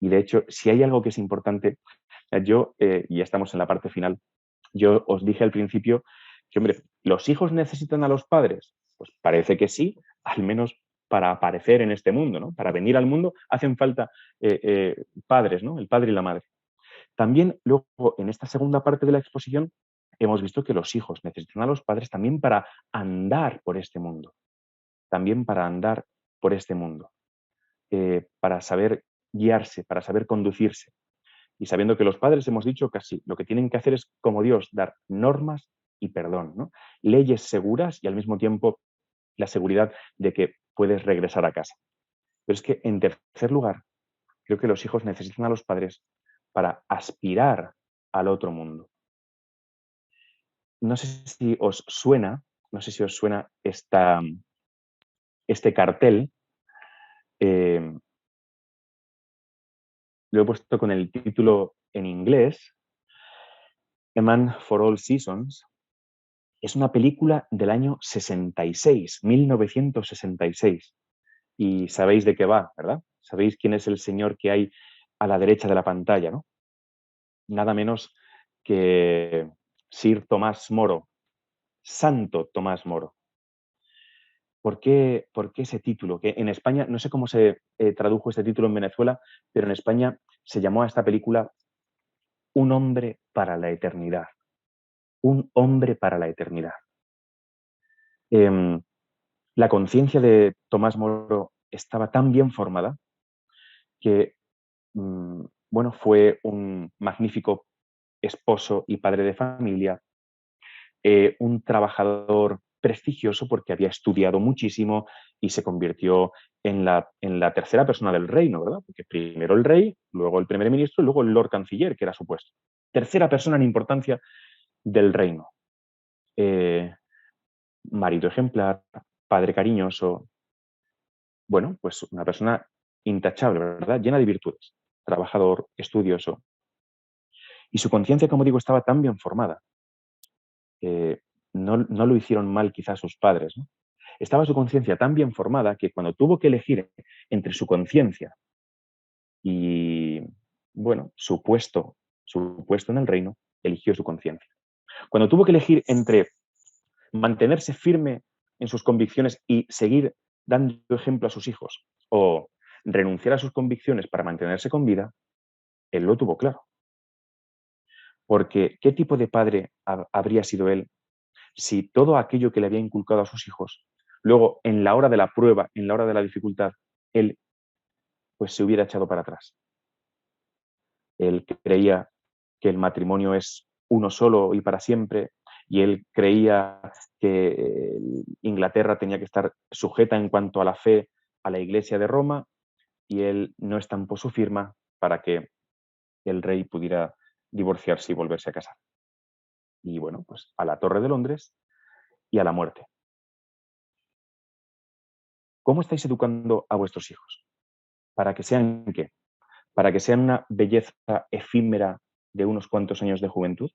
Y de hecho, si hay algo que es importante, yo, y ya estamos en la parte final, yo os dije al principio que, hombre, ¿los hijos necesitan a los padres? Pues parece que sí, al menos para aparecer en este mundo, ¿no? Para venir al mundo hacen falta padres, ¿no? El padre y la madre. También luego, en esta segunda parte de la exposición, hemos visto que los hijos necesitan a los padres también para andar por este mundo. También para andar por este mundo. Para saber guiarse, para saber conducirse. Y sabiendo que los padres, hemos dicho, casi lo que tienen que hacer es, como Dios, dar normas y perdón, ¿no? Leyes seguras y al mismo tiempo la seguridad de que puedes regresar a casa. Pero es que, en tercer lugar, creo que los hijos necesitan a los padres para aspirar al otro mundo. No sé si os suena, no sé si os suena este cartel. eh, lo he puesto con el título en inglés, A Man for All Seasons. Es una película del año 66, 1966. Y sabéis de qué va, ¿verdad? Sabéis quién es el señor que hay a la derecha de la pantalla, ¿no? Nada menos que Sir Tomás Moro, Santo Tomás Moro. ¿Por qué ese título? Que en España, no sé cómo se tradujo este título en Venezuela, pero en España se llamó a esta película Un hombre para la eternidad. Un hombre para la eternidad. Em, la conciencia de Tomás Moro estaba tan bien formada que, bueno, fue un magnífico esposo y padre de familia, un trabajador prestigioso porque había estudiado muchísimo y se convirtió en la tercera persona del reino, ¿verdad? Porque primero el rey, luego el primer ministro y luego el lord canciller, que era su puesto. Tercera persona en importancia del reino. Eh, marido ejemplar, padre cariñoso, bueno, pues una persona intachable, ¿verdad? Llena de virtudes, trabajador, estudioso. Y su conciencia, como digo, estaba tan bien formada. No lo hicieron mal quizás sus padres, ¿no? Estaba su conciencia tan bien formada que cuando tuvo que elegir entre su conciencia y, bueno, su puesto en el reino, eligió su conciencia. Cuando tuvo que elegir entre mantenerse firme en sus convicciones y seguir dando ejemplo a sus hijos o renunciar a sus convicciones para mantenerse con vida, él lo tuvo claro. Porque ¿qué tipo de padre habría sido él si todo aquello que le había inculcado a sus hijos, luego en la hora de la prueba, en la hora de la dificultad, él pues se hubiera echado para atrás? Él creía que el matrimonio es uno solo y para siempre, y él creía que Inglaterra tenía que estar sujeta en cuanto a la fe a la Iglesia de Roma, y él no estampó su firma para que el rey pudiera divorciarse y volverse a casar. Y bueno, pues a la Torre de Londres y a la muerte. ¿Cómo estáis educando a vuestros hijos? ¿Para que sean qué? ¿Para que sean una belleza efímera de unos cuantos años de juventud?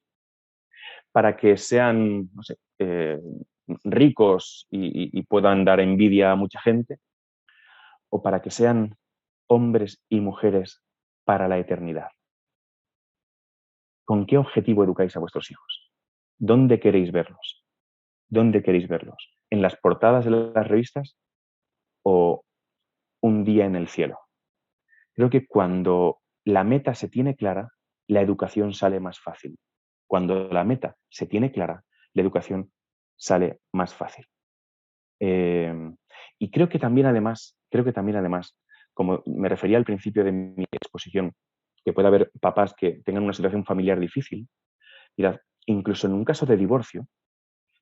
¿Para que sean, no sé, ricos y puedan dar envidia a mucha gente? ¿O para que sean hombres y mujeres para la eternidad? ¿Con qué objetivo educáis a vuestros hijos? ¿Dónde queréis verlos? ¿Dónde queréis verlos? ¿En las portadas de las revistas o un día en el cielo? Creo que cuando la meta se tiene clara, la educación sale más fácil. Cuando la meta se tiene clara, la educación sale más fácil. Eh, y creo que también además, como me refería al principio de mi exposición, que puede haber papás que tengan una situación familiar difícil, mirad, incluso en un caso de divorcio,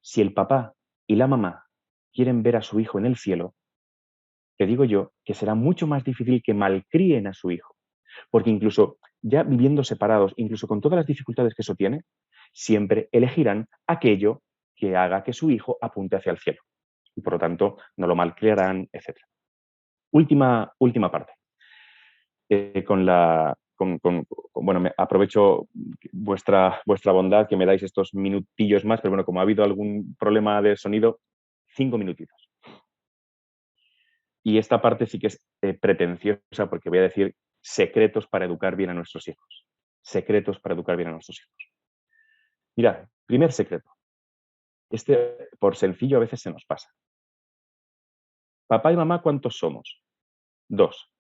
si el papá y la mamá quieren ver a su hijo en el cielo, te digo yo que será mucho más difícil que malcríen a su hijo, porque incluso ya viviendo separados, incluso con todas las dificultades que eso tiene, siempre elegirán aquello que haga que su hijo apunte hacia el cielo. Y por lo tanto, no lo malcriarán, etc. Última parte. Bueno, aprovecho vuestra bondad que me dais estos minutillos más, pero bueno, como ha habido algún problema de sonido, 5 minutitos. Y esta parte sí que es pretenciosa porque voy a decir secretos para educar bien a nuestros hijos. Secretos para educar bien a nuestros hijos. Mirad, primer secreto. Este, por sencillo, a veces se nos pasa. Papá y mamá, ¿cuántos somos? Dos.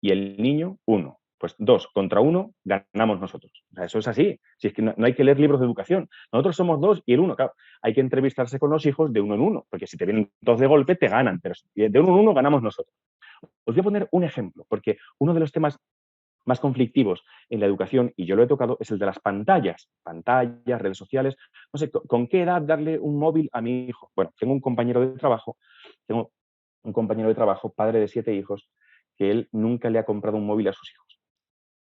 Y el niño, uno. Pues 2 contra 1 ganamos nosotros. O sea, eso es así. Si es que no hay que leer libros de educación. Nosotros somos 2 y el uno. Claro, hay que entrevistarse con los hijos de uno en uno, porque si te vienen 2 de golpe, te ganan. Pero de uno en uno ganamos nosotros. Os voy a poner un ejemplo, porque uno de los temas más conflictivos en la educación, y yo lo he tocado, es el de las pantallas. Pantallas, redes sociales. No sé, ¿con qué edad darle un móvil a mi hijo? Bueno, tengo un compañero de trabajo, padre de 7 hijos, que él nunca le ha comprado un móvil a sus hijos.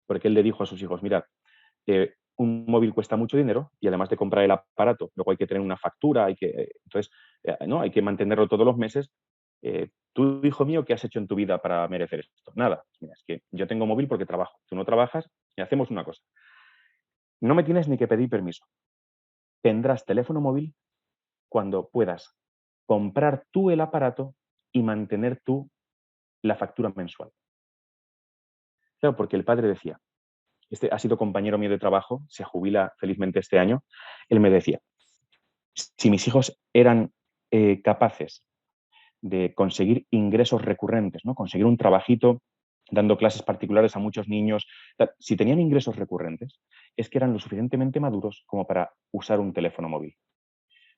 Porque él le dijo a sus hijos, mirad, un móvil cuesta mucho dinero y además de comprar el aparato, luego hay que tener una factura, entonces, ¿no? Hay que mantenerlo todos los meses. Tú, hijo mío, ¿qué has hecho en tu vida para merecer esto? Nada. Mira, es que yo tengo móvil porque trabajo. Tú no trabajas y hacemos una cosa. No me tienes ni que pedir permiso. Tendrás teléfono móvil cuando puedas comprar tú el aparato y mantener tú la factura mensual. Claro, porque el padre decía, este ha sido compañero mío de trabajo, se jubila felizmente este año, él me decía, Si mis hijos eran capaces de conseguir ingresos recurrentes, ¿no? Conseguir un trabajito dando clases particulares a muchos niños. Si tenían ingresos recurrentes, es que eran lo suficientemente maduros como para usar un teléfono móvil.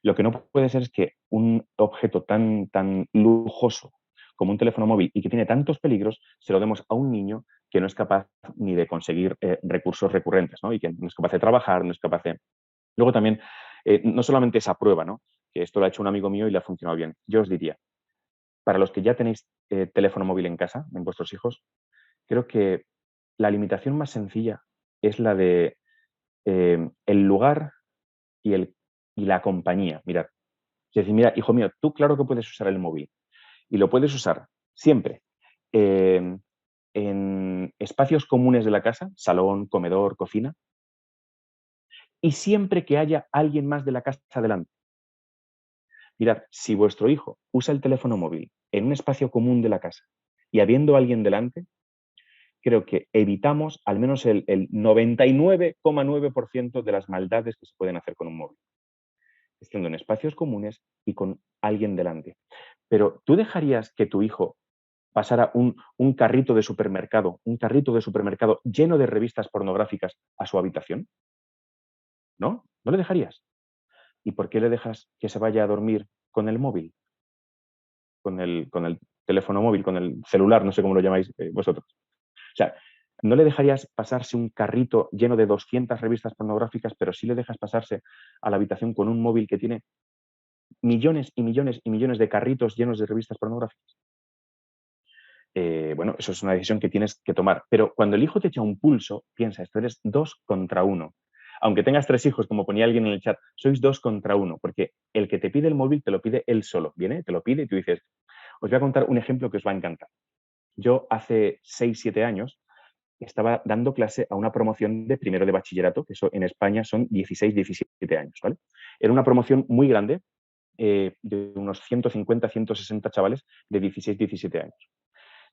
Lo que no puede ser es que un objeto tan lujoso como un teléfono móvil y que tiene tantos peligros, se lo demos a un niño que no es capaz ni de conseguir recursos recurrentes, ¿no? Y que no es capaz de trabajar, no es capaz de... Luego también, no solamente esa prueba, ¿no? Que esto lo ha hecho un amigo mío y le ha funcionado bien. Yo os diría, para los que ya tenéis teléfono móvil en casa, en vuestros hijos, creo que la limitación más sencilla es la de el lugar y, y la compañía. Mirad, es decir, mira, hijo mío, tú claro que puedes usar el móvil y lo puedes usar siempre eh, en espacios comunes de la casa, salón, comedor, cocina, y siempre que haya alguien más de la casa delante. Mirad, si vuestro hijo usa el teléfono móvil en un espacio común de la casa y habiendo alguien delante, creo que evitamos al menos el 99,9% de las maldades que se pueden hacer con un móvil, estando en espacios comunes y con alguien delante. Pero ¿tú dejarías que tu hijo pasara un carrito de supermercado, un carrito de supermercado lleno de revistas pornográficas a su habitación? ¿No? ¿No le dejarías? ¿Y por qué le dejas que se vaya a dormir con el móvil? Con el teléfono móvil, con el celular, no sé cómo lo llamáis vosotros. O sea, no le dejarías pasarse un carrito lleno de 200 revistas pornográficas, pero sí le dejas pasarse a la habitación con un móvil que tiene millones y millones y millones de carritos llenos de revistas pornográficas. Bueno, eso es una decisión que tienes que tomar. Pero cuando el hijo te echa un pulso, piensa, esto eres 2 contra 1. Aunque tengas 3 hijos, como ponía alguien en el chat, sois 2 contra 1, porque el que te pide el móvil te lo pide él solo. Viene, te lo pide y tú dices, os voy a contar un ejemplo que os va a encantar. Yo hace 6, 7 años estaba dando clase a una promoción de primero de bachillerato, que eso en España son 16, 17 años, ¿vale? Era una promoción muy grande, de unos 150, 160 chavales de 16, 17 años.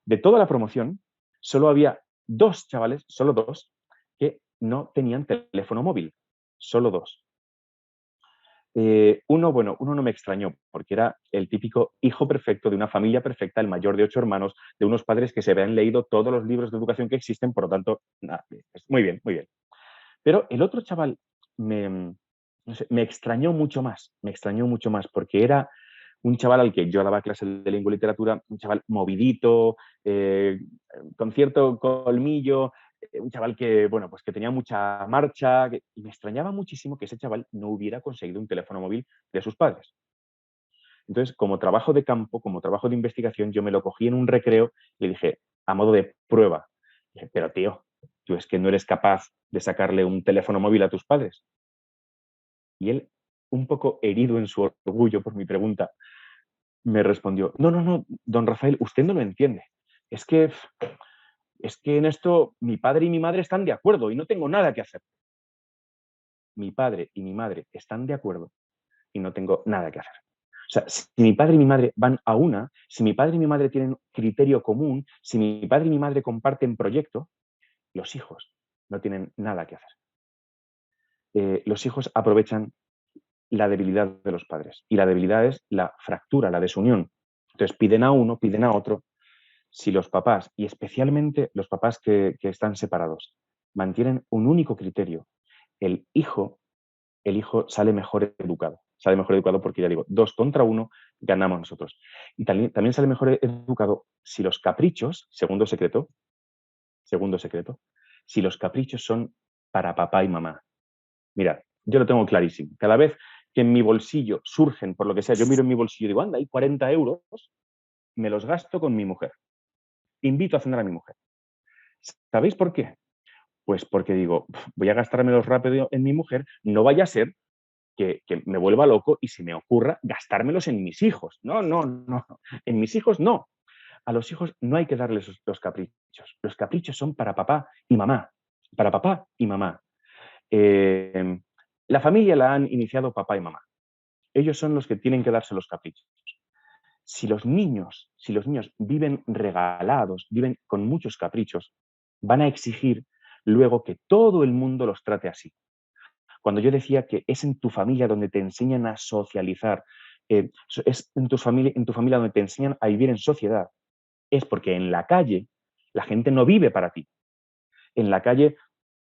De toda la promoción, solo había 2 chavales, solo 2, que no tenían teléfono móvil. Solo 2. Uno no me extrañó, porque era el típico hijo perfecto de una familia perfecta, el mayor de 8 hermanos, de unos padres que se habían leído todos los libros de educación que existen, por lo tanto, nada, muy bien, muy bien. Pero el otro chaval no sé, me extrañó mucho más, porque era un chaval al que yo daba clases de lengua y literatura, un chaval movidito, con cierto colmillo, un chaval que, bueno, pues que tenía mucha marcha, y me extrañaba muchísimo que ese chaval no hubiera conseguido un teléfono móvil de sus padres. Entonces, como trabajo de campo, como trabajo de investigación, yo me lo cogí en un recreo y le dije, a modo de prueba, dije, pero tío, tú es que no eres capaz de sacarle un teléfono móvil a tus padres. Y él, un poco herido en su orgullo por mi pregunta, me respondió, no, no, no, don Rafael, usted no lo entiende. Es que, es que en esto mi padre y mi madre están de acuerdo y no tengo nada que hacer. Mi padre y mi madre están de acuerdo y no tengo nada que hacer. O sea, si mi padre y mi madre van a una, si mi padre y mi madre tienen criterio común, si mi padre y mi madre comparten proyecto, los hijos no tienen nada que hacer. Los hijos aprovechan la debilidad de los padres y la debilidad es la fractura, la desunión. Entonces piden a uno, piden a otro. Si los papás, y especialmente los papás que están separados, mantienen un único criterio, el hijo, el hijo sale mejor educado. Sale mejor educado porque, ya digo, 2 contra 1 ganamos nosotros. Y también sale mejor educado si los caprichos, segundo secreto, si los caprichos son para papá y mamá. Mirad, yo lo tengo clarísimo. Cada vez que en mi bolsillo surgen, por lo que sea, yo miro en mi bolsillo y digo, anda, hay 40 euros, me los gasto con mi mujer. Invito a cenar a mi mujer. ¿Sabéis por qué? Pues porque digo, voy a gastármelos rápido en mi mujer, no vaya a ser que me vuelva loco y se me ocurra gastármelos en mis hijos. No, no, no. En mis hijos no. A los hijos no hay que darles los caprichos. Los caprichos son para papá y mamá. Para papá y mamá. Eh, la familia la han iniciado papá y mamá. Ellos son los que tienen que darse los caprichos. Si los niños viven regalados, viven con muchos caprichos, van a exigir luego que todo el mundo los trate así. Cuando yo decía que es en tu familia donde te enseñan a socializar, es en tu familia donde te enseñan a vivir en sociedad, es porque en la calle la gente no vive para ti. En la calle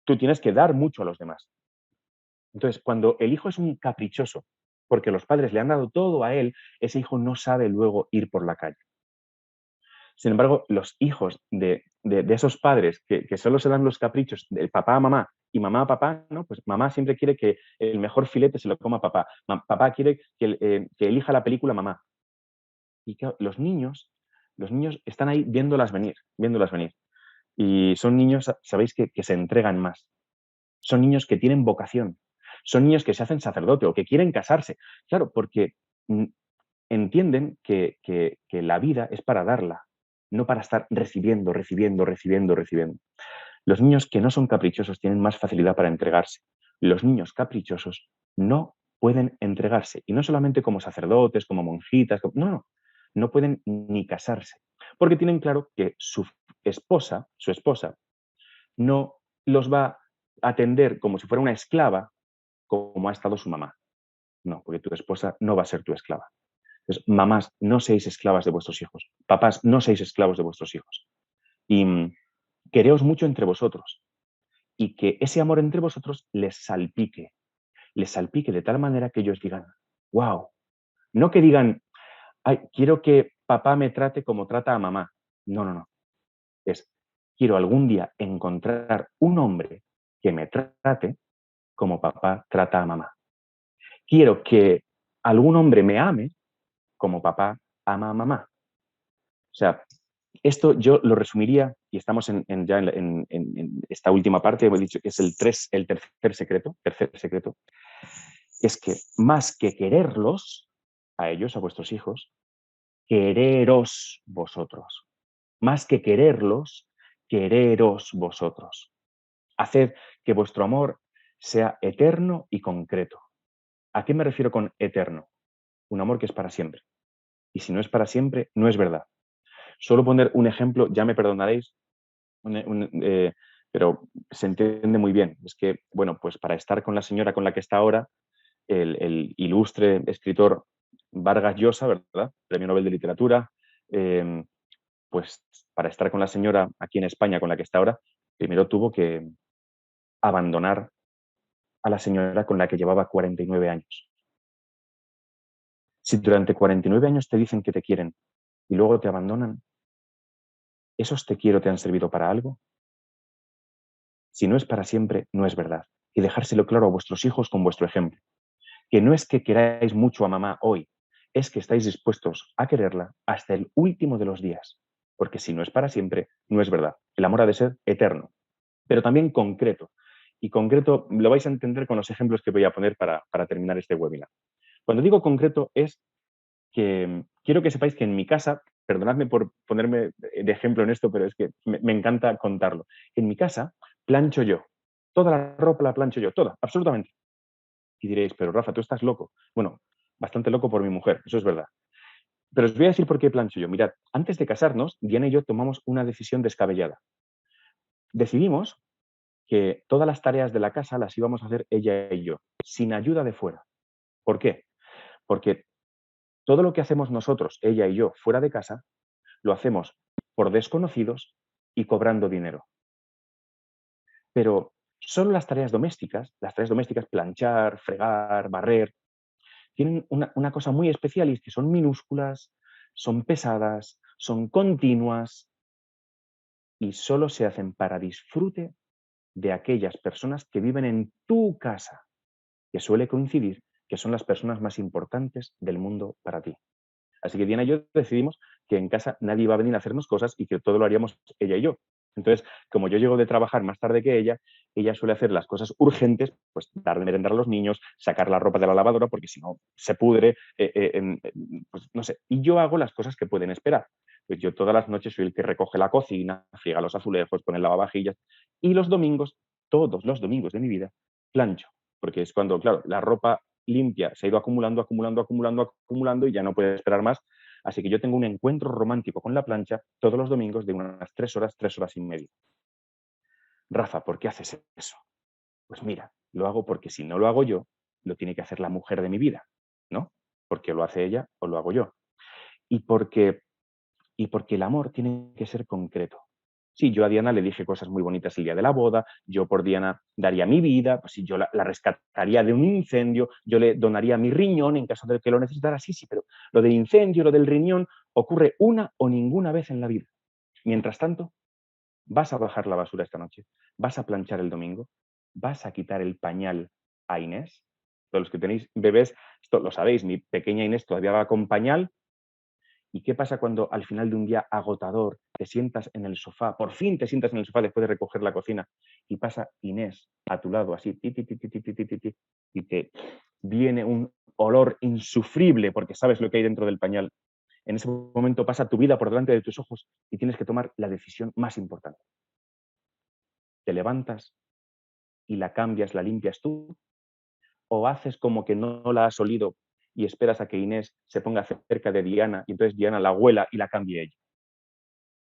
tú tienes que dar mucho a los demás. Entonces, cuando el hijo es un caprichoso, porque los padres le han dado todo a él, ese hijo no sabe luego ir por la calle. Sin embargo, los hijos de esos padres que solo se dan los caprichos del papá a mamá y mamá a papá, ¿no? Pues mamá siempre quiere que el mejor filete se lo coma papá. Papá quiere que elija la película mamá. Y claro, los niños están ahí viéndolas venir, viéndolas venir. Y son niños, sabéis, que se entregan más. Son niños que tienen vocación. Son niños que se hacen sacerdote o que quieren casarse. Claro, porque mm, entienden que la vida es para darla, no para estar recibiendo, recibiendo, recibiendo, recibiendo. Los niños que no son caprichosos tienen más facilidad para entregarse. Los niños caprichosos no pueden entregarse. Y no solamente como sacerdotes, como monjitas, no, no pueden ni casarse. Porque tienen claro que su esposa, no los va a atender como si fuera una esclava, como ha estado su mamá. No, porque tu esposa no va a ser tu esclava. Entonces, mamás, no seáis esclavas de vuestros hijos. Papás, no seáis esclavos de vuestros hijos. Y quereos mucho entre vosotros. Y que ese amor entre vosotros les salpique de tal manera que ellos digan, wow. No que digan, ay, quiero que papá me trate como trata a mamá. No, no, no. Es, quiero algún día encontrar un hombre que me trate como papá trata a mamá. Quiero que algún hombre me ame como papá ama a mamá. O sea, esto yo lo resumiría, y estamos ya en esta última parte, he dicho que es el tercer secreto, es que más que quererlos, a ellos, a vuestros hijos, quereros vosotros. Más que quererlos, quereros vosotros. Haced que vuestro amor sea eterno y concreto. ¿A qué me refiero con eterno? Un amor que es para siempre. Y si no es para siempre, no es verdad. Solo poner un ejemplo, ya me perdonaréis, pero se entiende muy bien. Es que, bueno, pues para estar con la señora con la que está ahora, el ilustre escritor Vargas Llosa, ¿verdad? Premio Nobel de Literatura, eh, pues para estar con la señora aquí en España con la que está ahora, primero tuvo que abandonar a la señora con la que llevaba 49 años. Si durante 49 años te dicen que te quieren y luego te abandonan, ¿esos te quiero te han servido para algo? Si no es para siempre, no es verdad. Y dejárselo claro a vuestros hijos con vuestro ejemplo. Que no es que queráis mucho a mamá hoy, es que estáis dispuestos a quererla hasta el último de los días. Porque si no es para siempre, no es verdad. El amor ha de ser eterno, pero también concreto. Y concreto lo vais a entender con los ejemplos que voy a poner para terminar este webinar. Cuando digo concreto es que quiero que sepáis que en mi casa, perdonadme por ponerme de ejemplo en esto, pero es que me encanta contarlo. En mi casa plancho yo. Toda la ropa la plancho yo, toda, absolutamente. Y diréis, pero Rafa, tú estás loco. Bueno, bastante loco por mi mujer, eso es verdad. Pero os voy a decir por qué plancho yo. Mirad, antes de casarnos, Diana y yo tomamos una decisión descabellada. Decidimos que todas las tareas de la casa las íbamos a hacer ella y yo, sin ayuda de fuera. ¿Por qué? Porque todo lo que hacemos nosotros, ella y yo, fuera de casa, lo hacemos por desconocidos y cobrando dinero. Pero solo las tareas domésticas, planchar, fregar, barrer, tienen una cosa muy especial y es que son minúsculas, son pesadas, son continuas y solo se hacen para disfrute de aquellas personas que viven en tu casa, que suele coincidir que son las personas más importantes del mundo para ti. Así que Diana y yo decidimos que en casa nadie iba a venir a hacernos cosas y que todo lo haríamos ella y yo. Entonces, como yo llego de trabajar más tarde que ella suele hacer las cosas urgentes, pues dar de merendar a los niños, sacar la ropa de la lavadora, porque si no se pudre, pues no sé. Y yo hago las cosas que pueden esperar. Pues yo todas las noches soy el que recoge la cocina, friega los azulejos, pone el lavavajillas. Y los domingos, todos los domingos de mi vida, plancho. Porque es cuando, claro, la ropa limpia se ha ido acumulando, acumulando, acumulando, acumulando y ya no puede esperar más. Así que yo tengo un encuentro romántico con la plancha todos los domingos de unas 3 horas y media. Rafa, ¿por qué haces eso? Pues mira, lo hago porque si no lo hago yo, lo tiene que hacer la mujer de mi vida, ¿no? Porque lo hace ella o lo hago yo. Y porque, y porque el amor tiene que ser concreto. Sí, yo a Diana le dije cosas muy bonitas el día de la boda, yo por Diana daría mi vida, pues si yo la rescataría de un incendio, yo le donaría mi riñón en caso de que lo necesitara, sí, sí, pero lo del incendio, lo del riñón, ocurre una o ninguna vez en la vida. Mientras tanto, vas a bajar la basura esta noche, vas a planchar el domingo, vas a quitar el pañal a Inés. Todos los que tenéis bebés, esto lo sabéis, mi pequeña Inés todavía va con pañal. ¿Y qué pasa cuando al final de un día agotador te sientas en el sofá, por fin te sientas en el sofá después de recoger la cocina y pasa Inés a tu lado así, ti, ti, ti, ti, ti, ti, ti, ti, y te viene un olor insufrible porque sabes lo que hay dentro del pañal? En ese momento pasa tu vida por delante de tus ojos y tienes que tomar la decisión más importante. ¿Te levantas y la cambias, la limpias tú? ¿O haces como que no la has olido y esperas a que Inés se ponga cerca de Diana y entonces Diana la huela y la cambie ella?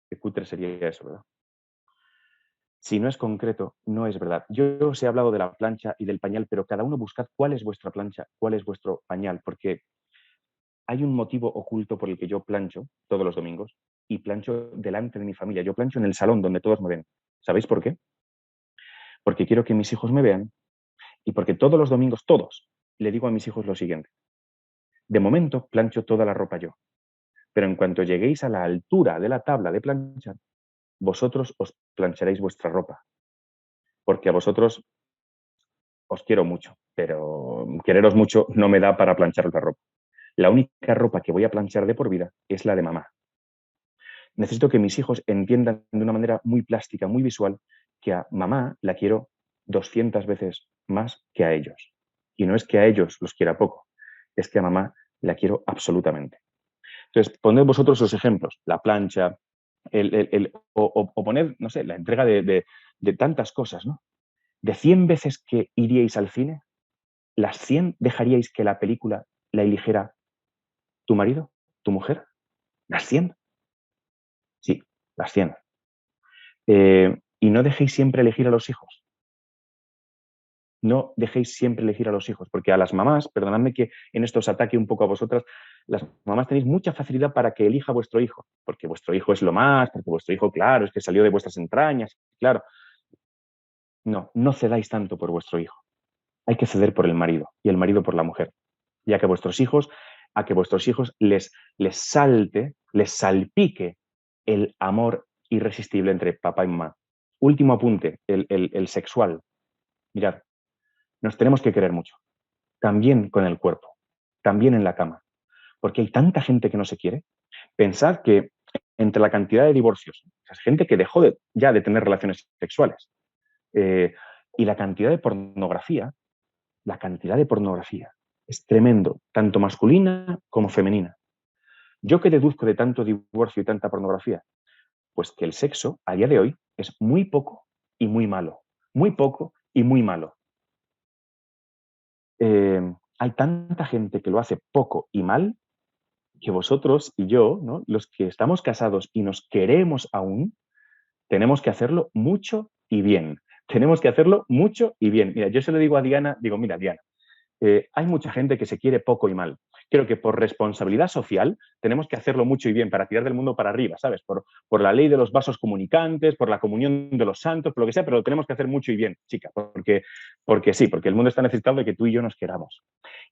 Qué cutre sería eso, ¿verdad? Si no es concreto, no es verdad. Yo os he hablado de la plancha y del pañal, pero cada uno buscad cuál es vuestra plancha, cuál es vuestro pañal, porque hay un motivo oculto por el que yo plancho todos los domingos y plancho delante de mi familia. Yo plancho en el salón donde todos me ven. ¿Sabéis por qué? Porque quiero que mis hijos me vean y porque todos los domingos, todos, le digo a mis hijos lo siguiente. De momento plancho toda la ropa yo, pero en cuanto lleguéis a la altura de la tabla de planchar, vosotros os plancharéis vuestra ropa, porque a vosotros os quiero mucho, pero quereros mucho no me da para planchar la ropa. La única ropa que voy a planchar de por vida es la de mamá. Necesito que mis hijos entiendan de una manera muy plástica, muy visual, que a mamá la quiero 200 veces más que a ellos. Y no es que a ellos los quiera poco, es que a mamá la quiero absolutamente. Entonces, poned vosotros los ejemplos, la plancha, o poned, no sé, la entrega de tantas cosas, ¿no? De 100 veces que iríais al cine, ¿las 100 dejaríais que la película la eligiera tu marido, tu mujer? ¿Las 100? Sí, las 100. Y no dejéis siempre elegir a los hijos. No dejéis siempre elegir a los hijos, porque a las mamás, perdonadme que en esto os ataque un poco a vosotras, las mamás tenéis mucha facilidad para que elija vuestro hijo, porque vuestro hijo es lo más, porque vuestro hijo, claro, es que salió de vuestras entrañas, claro. No, no cedáis tanto por vuestro hijo. Hay que ceder por el marido y el marido por la mujer. Y a que vuestros hijos, les salte, les salpique el amor irresistible entre papá y mamá. Último apunte, el sexual. Mirad, nos tenemos que querer mucho, también con el cuerpo, también en la cama, porque hay tanta gente que no se quiere. Pensad que entre la cantidad de divorcios, gente que dejó ya de tener relaciones sexuales, y la cantidad de pornografía es tremendo, tanto masculina como femenina. ¿Yo qué deduzco de tanto divorcio y tanta pornografía? Pues que el sexo a día de hoy es muy poco y muy malo. Muy poco y muy malo. Hay tanta gente que lo hace poco y mal que vosotros y yo, ¿no? Los que estamos casados y nos queremos aún, tenemos que hacerlo mucho y bien. Tenemos que hacerlo mucho y bien. Mira, yo se lo digo a Diana, digo, mira, Diana, hay mucha gente que se quiere poco y mal. Creo que por responsabilidad social tenemos que hacerlo mucho y bien para tirar del mundo para arriba, ¿sabes? Por la ley de los vasos comunicantes, por la comunión de los santos, por lo que sea, pero lo tenemos que hacer mucho y bien, chica, porque sí, porque el mundo está necesitado de que tú y yo nos queramos.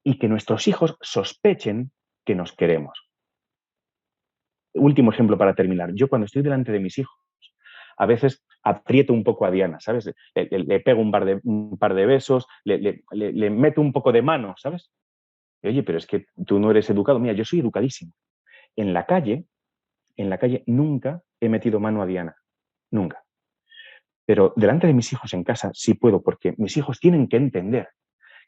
Y que nuestros hijos sospechen que nos queremos. Último ejemplo para terminar. Yo cuando estoy delante de mis hijos, a veces aprieto un poco a Diana, ¿sabes? Le pego un par de besos, le meto un poco de mano, ¿sabes? Oye, pero es que tú no eres educado. Mira, yo soy educadísimo. En la calle, nunca he metido mano a Diana. Nunca. Pero delante de mis hijos en casa sí puedo, porque mis hijos tienen que entender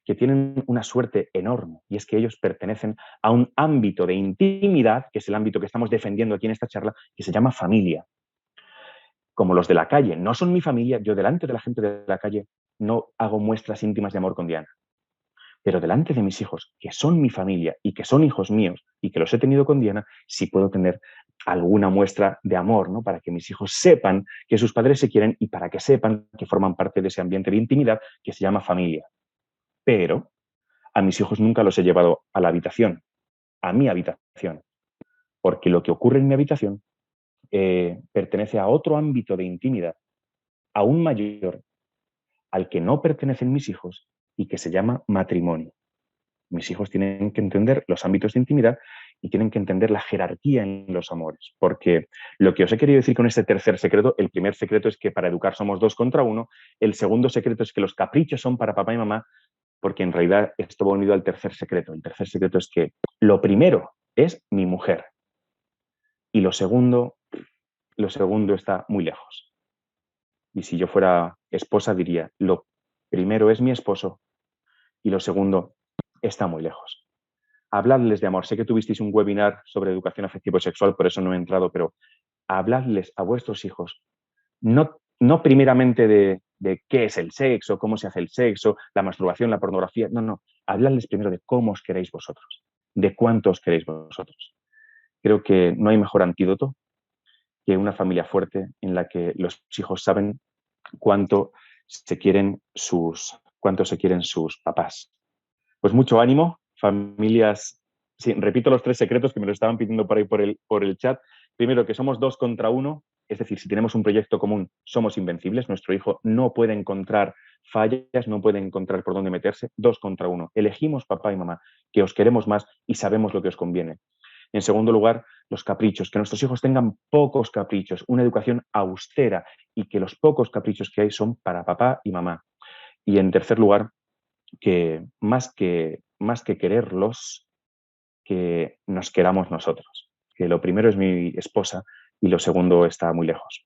que tienen una suerte enorme y es que ellos pertenecen a un ámbito de intimidad, que es el ámbito que estamos defendiendo aquí en esta charla, que se llama familia. Como los de la calle no son mi familia, yo delante de la gente de la calle no hago muestras íntimas de amor con Diana. Pero delante de mis hijos, que son mi familia y que son hijos míos y que los he tenido con Diana, sí puedo tener alguna muestra de amor, ¿no? Para que mis hijos sepan que sus padres se quieren y para que sepan que forman parte de ese ambiente de intimidad que se llama familia. Pero a mis hijos nunca los he llevado a la habitación, a mi habitación, porque lo que ocurre en mi habitación pertenece a otro ámbito de intimidad, aún mayor, al que no pertenecen mis hijos y que se llama matrimonio. Mis hijos tienen que entender los ámbitos de intimidad y tienen que entender la jerarquía en los amores, porque lo que os he querido decir con este tercer secreto, el primer secreto es que para educar somos 2 contra 1, el segundo secreto es que los caprichos son para papá y mamá, porque en realidad esto va unido al tercer secreto. El tercer secreto es que lo primero es mi mujer y lo segundo está muy lejos. Y si yo fuera esposa diría, lo primero es mi esposo y lo segundo está muy lejos. Habladles de amor. Sé que tuvisteis un webinar sobre educación afectivo-sexual, por eso no he entrado, pero habladles a vuestros hijos, no primeramente de qué es el sexo, cómo se hace el sexo, la masturbación, la pornografía, no. Habladles primero de cómo os queréis vosotros, de cuánto os queréis vosotros. Creo que no hay mejor antídoto que una familia fuerte en la que los hijos saben cuánto cuánto se quieren sus papás. Pues mucho ánimo, familias. Sí, repito los 3 secretos que me lo estaban pidiendo por ahí por el chat. Primero, que somos 2 contra 1, es decir, si tenemos un proyecto común, somos invencibles. Nuestro hijo no puede encontrar fallas, no puede encontrar por dónde meterse. 2 contra 1. Elegimos papá y mamá, que os queremos más y sabemos lo que os conviene. En segundo lugar, los caprichos, que nuestros hijos tengan pocos caprichos, una educación austera y que los pocos caprichos que hay son para papá y mamá. Y en tercer lugar, que más que quererlos, que nos queramos nosotros. Que lo primero es mi esposa y lo segundo está muy lejos.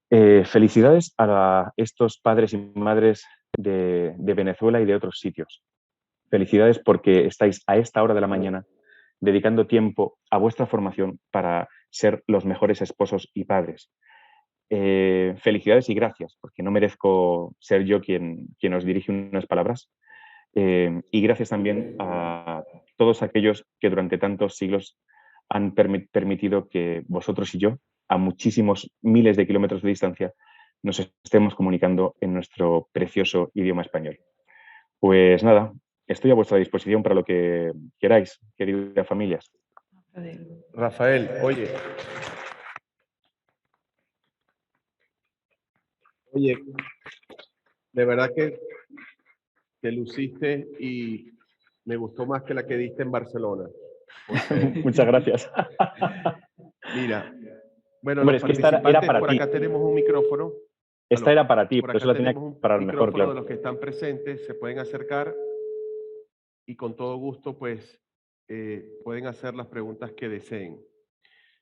Felicidades a estos padres y madres de Venezuela y de otros sitios. Felicidades porque estáis a esta hora de la mañana dedicando tiempo a vuestra formación para ser los mejores esposos y padres. Felicidades y gracias, porque no merezco ser yo quien os dirige unas palabras. Y gracias también a todos aquellos que durante tantos siglos han permitido que vosotros y yo, a muchísimos miles de kilómetros de distancia, nos estemos comunicando en nuestro precioso idioma español. Pues nada, estoy a vuestra disposición para lo que queráis, queridas familias. Rafael, oye, de verdad que luciste y me gustó más que la que diste en Barcelona. Muchas gracias. Mira, bueno, Hombre, los es que esta era para por ti. acá tenemos un micrófono. Esta era para ti, Por por eso acá la tenía que tenemos un parar mejor, micrófono de claro. los que están presentes, se pueden acercar y con todo gusto, pues, pueden hacer las preguntas que deseen.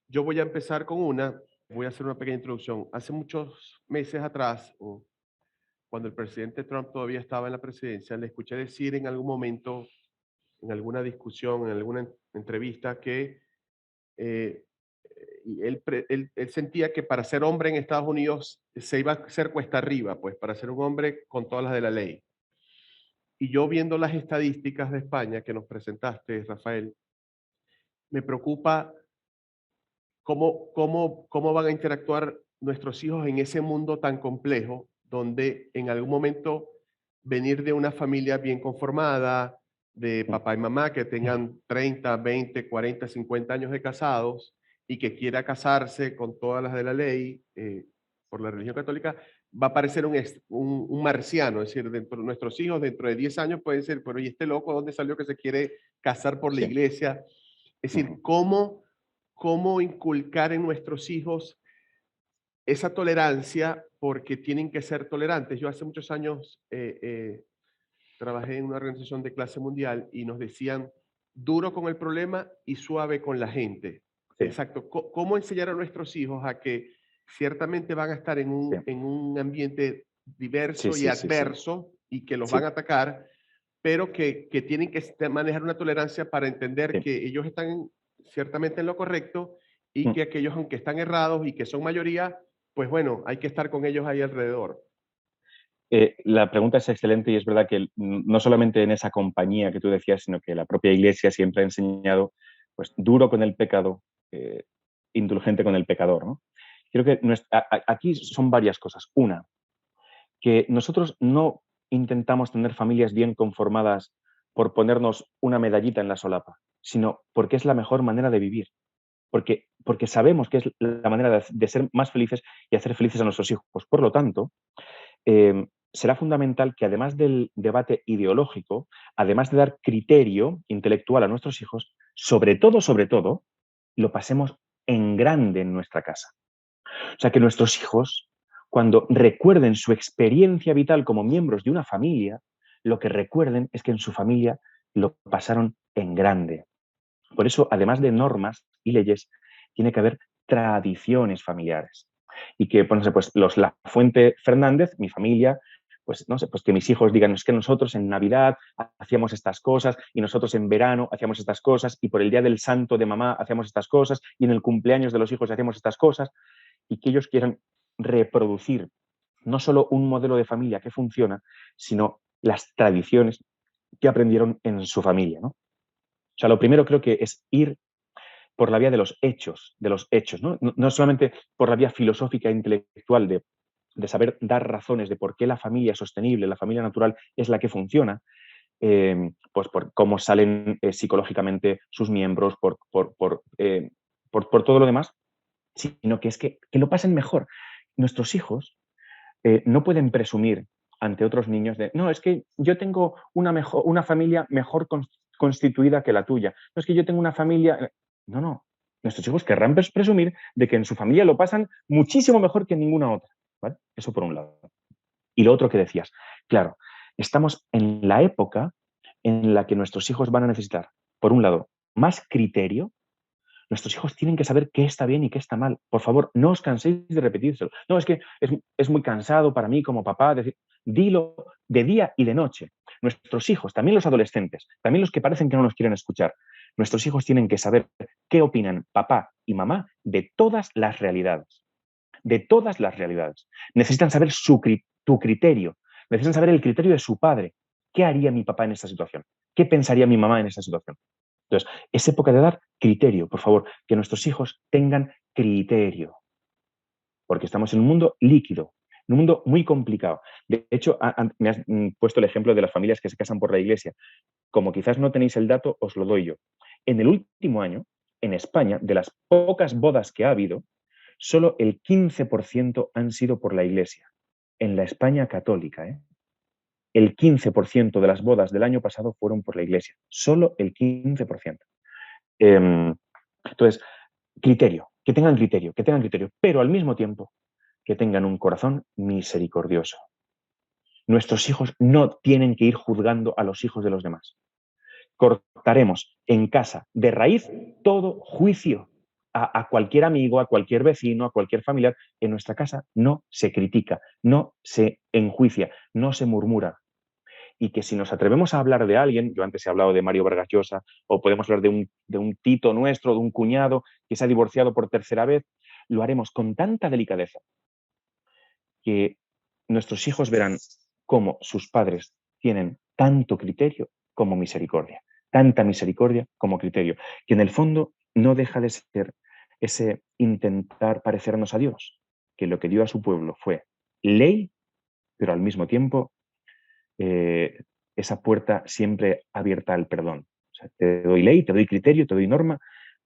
Yo voy a empezar con voy a hacer una pequeña introducción. Hace muchos meses atrás, cuando el presidente Trump todavía estaba en la presidencia, le escuché decir en algún momento, en alguna discusión, en alguna entrevista, que eh, él sentía que para ser hombre en Estados Unidos se iba a hacer cuesta arriba, pues para ser un hombre con todas las de la ley. Y yo viendo las estadísticas de España que nos presentaste, Rafael, me preocupa cómo van a interactuar nuestros hijos en ese mundo tan complejo, donde en algún momento venir de una familia bien conformada, de papá y mamá que tengan 30, 20, 40, 50 años de casados y que quiera casarse con todas las de la ley por la religión católica, va a parecer un marciano, es decir, dentro de nuestros hijos dentro de 10 años pueden ser, pero ¿y este loco dónde salió que se quiere casar por la Sí. iglesia? Es decir, cómo inculcar en nuestros hijos esa tolerancia porque tienen que ser tolerantes. Yo hace muchos años trabajé en una organización de clase mundial y nos decían duro con el problema y suave con la gente. Sí. Exacto. ¿Cómo enseñar a nuestros hijos a que ciertamente van a estar en Sí. en un ambiente diverso y Sí. adverso y que los Sí. van a atacar, pero que tienen que manejar una tolerancia para entender Sí. que ellos están ciertamente en lo correcto y Mm. que aquellos, aunque están errados y que son mayoría, pues bueno, hay que estar con ellos ahí alrededor. La pregunta es excelente y es verdad que no solamente en esa compañía que tú decías, sino que la propia Iglesia siempre ha enseñado, pues, duro con el pecado, eh, indulgente con el pecador, ¿no? Creo que aquí son varias cosas. Una, que nosotros no intentamos tener familias bien conformadas por ponernos una medallita en la solapa, sino porque es la mejor manera de vivir, porque sabemos que es la manera de ser más felices y hacer felices a nuestros hijos. Por lo tanto, será fundamental que además del debate ideológico, además de dar criterio intelectual a nuestros hijos, sobre todo, lo pasemos en grande en nuestra casa. O sea, que nuestros hijos, cuando recuerden su experiencia vital como miembros de una familia, lo que recuerden es que en su familia lo pasaron en grande. Por eso, además de normas y leyes, tiene que haber tradiciones familiares. Y que, pues, no sé, pues La Fuente Fernández, mi familia, pues no sé, pues que mis hijos digan, es que nosotros en Navidad hacíamos estas cosas y nosotros en verano hacíamos estas cosas y por el día del santo de mamá hacíamos estas cosas y en el cumpleaños de los hijos hacíamos estas cosas y que ellos quieran reproducir no solo un modelo de familia que funciona, sino las tradiciones que aprendieron en su familia, ¿no? O sea, lo primero creo que es ir por la vía de los hechos, ¿no? No solamente por la vía filosófica e intelectual de saber dar razones de por qué la familia sostenible, la familia natural es la que funciona, pues por cómo salen psicológicamente sus miembros, por todo lo demás, sino que es que lo pasen mejor. Nuestros hijos no pueden presumir ante otros niños de, no, es que yo tengo una familia mejor constituida que la tuya. No, es que yo tengo una familia... No, no. Nuestros hijos querrán presumir de que en su familia lo pasan muchísimo mejor que en ninguna otra. ¿Vale? Eso por un lado. Y lo otro que decías, claro, estamos en la época en la que nuestros hijos van a necesitar, por un lado, más criterio. Nuestros hijos tienen que saber qué está bien y qué está mal. Por favor, no os canséis de repetírselo. No, es que es muy cansado para mí como papá decir, dilo de día y de noche. Nuestros hijos, también los adolescentes, también los que parecen que no nos quieren escuchar, nuestros hijos tienen que saber qué opinan papá y mamá de todas las realidades. De todas las realidades. Necesitan saber tu criterio. Necesitan saber el criterio de su padre. ¿Qué haría mi papá en esta situación? ¿Qué pensaría mi mamá en esta situación? Entonces, es época de dar criterio, por favor, que nuestros hijos tengan criterio, porque estamos en un mundo líquido, en un mundo muy complicado. De hecho, me has puesto el ejemplo de las familias que se casan por la iglesia. Como quizás no tenéis el dato, os lo doy yo. En el último año, en España, de las pocas bodas que ha habido, solo el 15% han sido por la iglesia. En la España católica, ¿eh? El 15% de las bodas del año pasado fueron por la iglesia. Solo el 15%. Entonces, que tengan criterio, pero al mismo tiempo que tengan un corazón misericordioso. Nuestros hijos no tienen que ir juzgando a los hijos de los demás. Cortaremos en casa de raíz todo juicio a cualquier amigo, a cualquier vecino, a cualquier familiar. En nuestra casa no se critica, no se enjuicia, no se murmura. Y que si nos atrevemos a hablar de alguien, yo antes he hablado de Mario Vargas Llosa, o podemos hablar de un tito nuestro, de un cuñado que se ha divorciado por tercera vez, lo haremos con tanta delicadeza que nuestros hijos verán cómo sus padres tienen tanto criterio como misericordia, tanta misericordia como criterio, que en el fondo no deja de ser ese intentar parecernos a Dios, que lo que dio a su pueblo fue ley, pero al mismo tiempo eh, esa puerta siempre abierta al perdón. O sea, te doy ley, te doy criterio, te doy norma,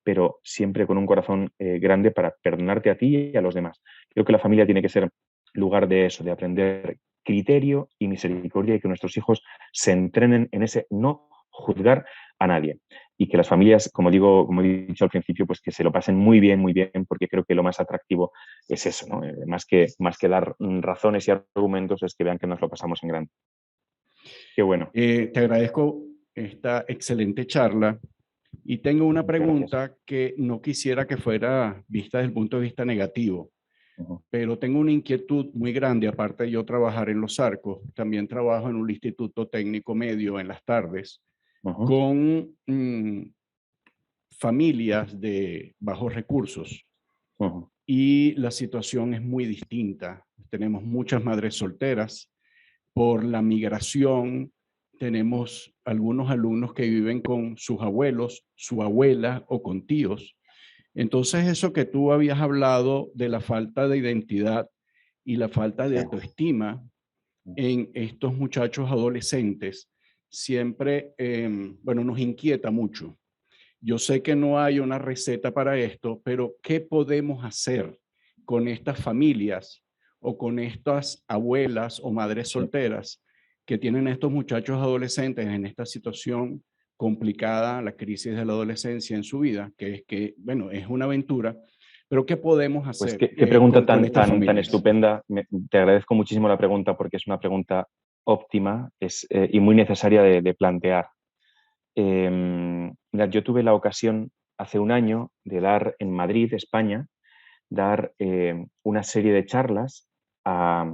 pero siempre con un corazón grande para perdonarte a ti y a los demás. Creo que la familia tiene que ser lugar de eso, de aprender criterio y misericordia y que nuestros hijos se entrenen en ese no juzgar a nadie. Y que las familias, como digo, como he dicho al principio, pues que se lo pasen muy bien, porque creo que lo más atractivo es eso, ¿no? Más que dar razones y argumentos, es que vean que nos lo pasamos en grande. Qué bueno. Te agradezco esta excelente charla y tengo una Muchas gracias. pregunta que no quisiera que fuera vista desde el punto de vista negativo, Ujú, pero tengo una inquietud muy grande, aparte de yo trabajar en Los Arcos, también trabajo en un instituto técnico medio en las tardes ujú, con familias de bajos recursos ujú, y la situación es muy distinta. Tenemos muchas madres solteras, por la migración. Tenemos algunos alumnos que viven con sus abuelos, su abuela o con tíos. Entonces, eso que tú habías hablado de la falta de identidad y la falta de autoestima en estos muchachos adolescentes, siempre, bueno, nos inquieta mucho. Yo sé que no hay una receta para esto, pero ¿qué podemos hacer con estas familias o con estas abuelas o madres solteras que tienen estos muchachos adolescentes en esta situación complicada, la crisis de la adolescencia en su vida, que es que, bueno, es una aventura, pero ¿qué podemos Pues hacer qué pregunta con estas tan familias? estupenda. Te agradezco muchísimo la pregunta porque es una pregunta óptima y muy necesaria de plantear. Mira, yo tuve la ocasión hace un año de dar en Madrid, España, dar una serie de charlas a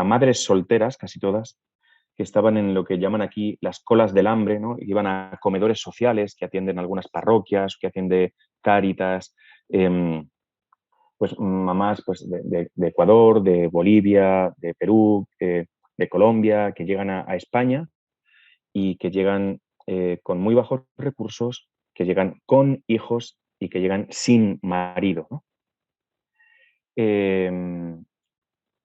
madres solteras, casi todas, que estaban en lo que llaman aquí las colas del hambre, ¿no? Iban a comedores sociales que atienden algunas parroquias, que atiende Cáritas, pues mamás pues, de Ecuador, de Bolivia, de Perú, de Colombia, que llegan a España y que llegan con muy bajos recursos, que llegan con hijos y que llegan sin marido, ¿no?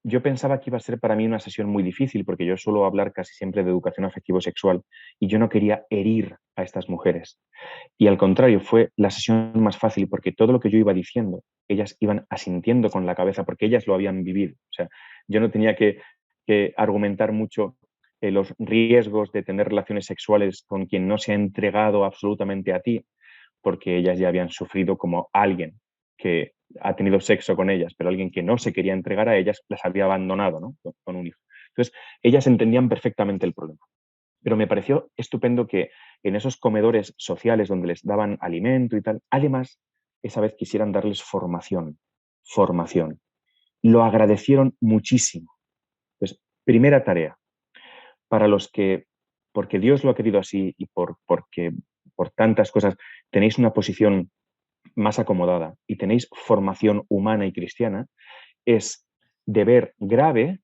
Yo pensaba que iba a ser para mí una sesión muy difícil porque yo suelo hablar casi siempre de educación afectivo-sexual y yo no quería herir a estas mujeres. Y al contrario, fue la sesión más fácil porque todo lo que yo iba diciendo, ellas iban asintiendo con la cabeza porque ellas lo habían vivido. O sea, yo no tenía que argumentar mucho los riesgos de tener relaciones sexuales con quien no se ha entregado absolutamente a ti, porque ellas ya habían sufrido como alguien que ha tenido sexo con ellas, pero alguien que no se quería entregar a ellas las había abandonado, ¿no? Con un hijo. Entonces, ellas entendían perfectamente el problema. Pero me pareció estupendo que en esos comedores sociales donde les daban alimento y tal, además, esa vez quisieran darles formación. Formación. Lo agradecieron muchísimo. Entonces, primera tarea, para los que, porque Dios lo ha querido así y porque por tantas cosas tenéis una posición más acomodada y tenéis formación humana y cristiana, es deber grave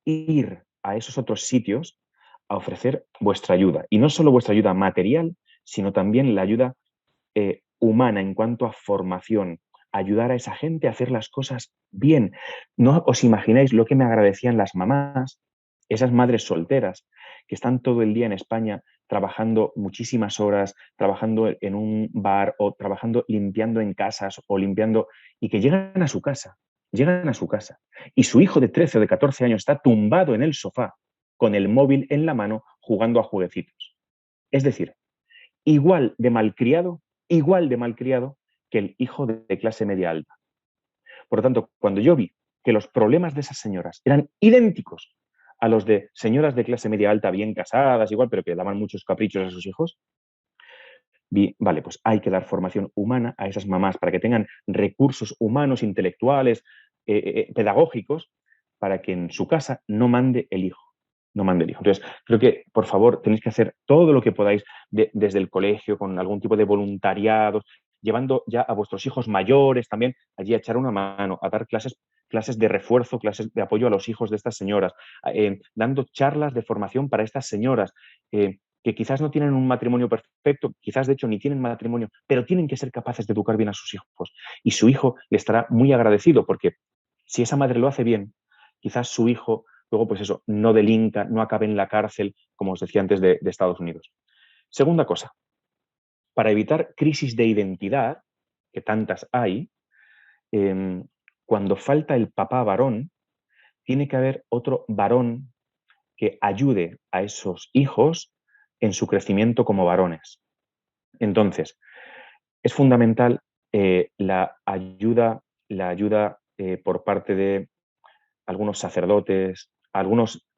ir a esos otros sitios a ofrecer vuestra ayuda. Y no solo vuestra ayuda material, sino también la ayuda humana en cuanto a formación, ayudar a esa gente a hacer las cosas bien. No os imagináis lo que me agradecían las mamás, esas madres solteras, que están todo el día en España trabajando muchísimas horas, trabajando en un bar o trabajando limpiando en casas o limpiando y que llegan a su casa y su hijo de 13 o de 14 años está tumbado en el sofá con el móvil en la mano jugando a jueguecitos. Es decir, igual de malcriado que el hijo de clase media alta. Por lo tanto, cuando yo vi que los problemas de esas señoras eran idénticos a los de señoras de clase media alta bien casadas, igual, pero que daban muchos caprichos a sus hijos, vi, vale, pues hay que dar formación humana a esas mamás para que tengan recursos humanos, intelectuales, pedagógicos, para que en su casa no mande el hijo. No mande el hijo. Entonces, creo que, por favor, tenéis que hacer todo lo que podáis desde el colegio, con algún tipo de voluntariado, llevando ya a vuestros hijos mayores también allí a echar una mano, a dar clases de refuerzo, clases de apoyo a los hijos de estas señoras, dando charlas de formación para estas señoras, que quizás no tienen un matrimonio perfecto, quizás de hecho ni tienen matrimonio, pero tienen que ser capaces de educar bien a sus hijos. Y su hijo le estará muy agradecido porque si esa madre lo hace bien, quizás su hijo luego, pues eso, no delinca, no acabe en la cárcel, como os decía antes, de Estados Unidos. Segunda cosa, para evitar crisis de identidad, que tantas hay, cuando falta el papá varón, tiene que haber otro varón que ayude a esos hijos en su crecimiento como varones. Entonces, es fundamental la ayuda por parte de algunos sacerdotes, algunos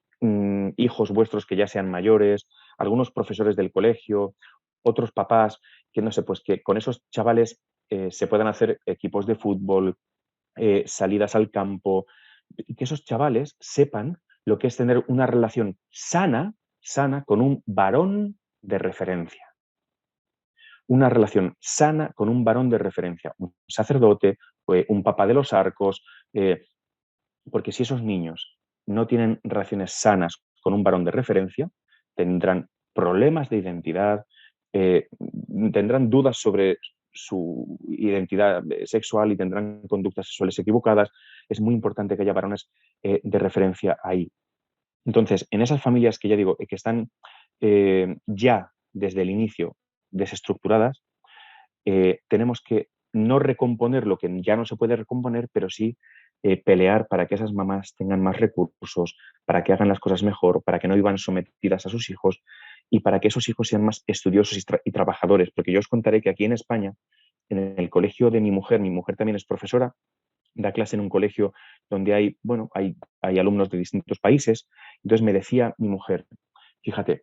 hijos vuestros que ya sean mayores, algunos profesores del colegio, otros papás, que no sé, pues que con esos chavales se puedan hacer equipos de fútbol, salidas al campo, y que esos chavales sepan lo que es tener una relación sana con un varón de referencia. Una relación sana con un varón de referencia, un sacerdote, un papá de los arcos, porque si esos niños no tienen relaciones sanas con un varón de referencia, tendrán problemas de identidad, tendrán dudas sobre su identidad sexual y tendrán conductas sexuales equivocadas. Es muy importante que haya varones de referencia ahí. Entonces, en esas familias que ya digo, que están ya desde el inicio desestructuradas, tenemos que no recomponer lo que ya no se puede recomponer, pero sí pelear para que esas mamás tengan más recursos, para que hagan las cosas mejor, para que no vivan sometidas a sus hijos y para que esos hijos sean más estudiosos y trabajadores. Porque yo os contaré que aquí en España, en el colegio de mi mujer también es profesora, da clase en un colegio donde hay, bueno, hay alumnos de distintos países. Entonces me decía mi mujer, fíjate,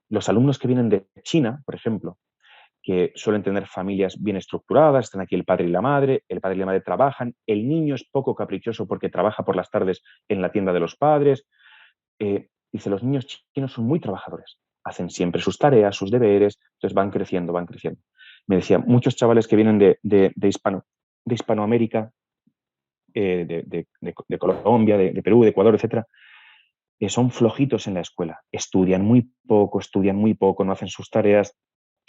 los alumnos que vienen de China, por ejemplo, que suelen tener familias bien estructuradas, están aquí el padre y la madre trabajan, el niño es poco caprichoso porque trabaja por las tardes en la tienda de los padres. Dice, los niños chinos son muy trabajadores, hacen siempre sus tareas, sus deberes, entonces van creciendo, van creciendo. Me decía, muchos chavales que vienen de Hispanoamérica, de Colombia, de Perú, de Ecuador, etcétera, son flojitos en la escuela, estudian muy poco, no hacen sus tareas,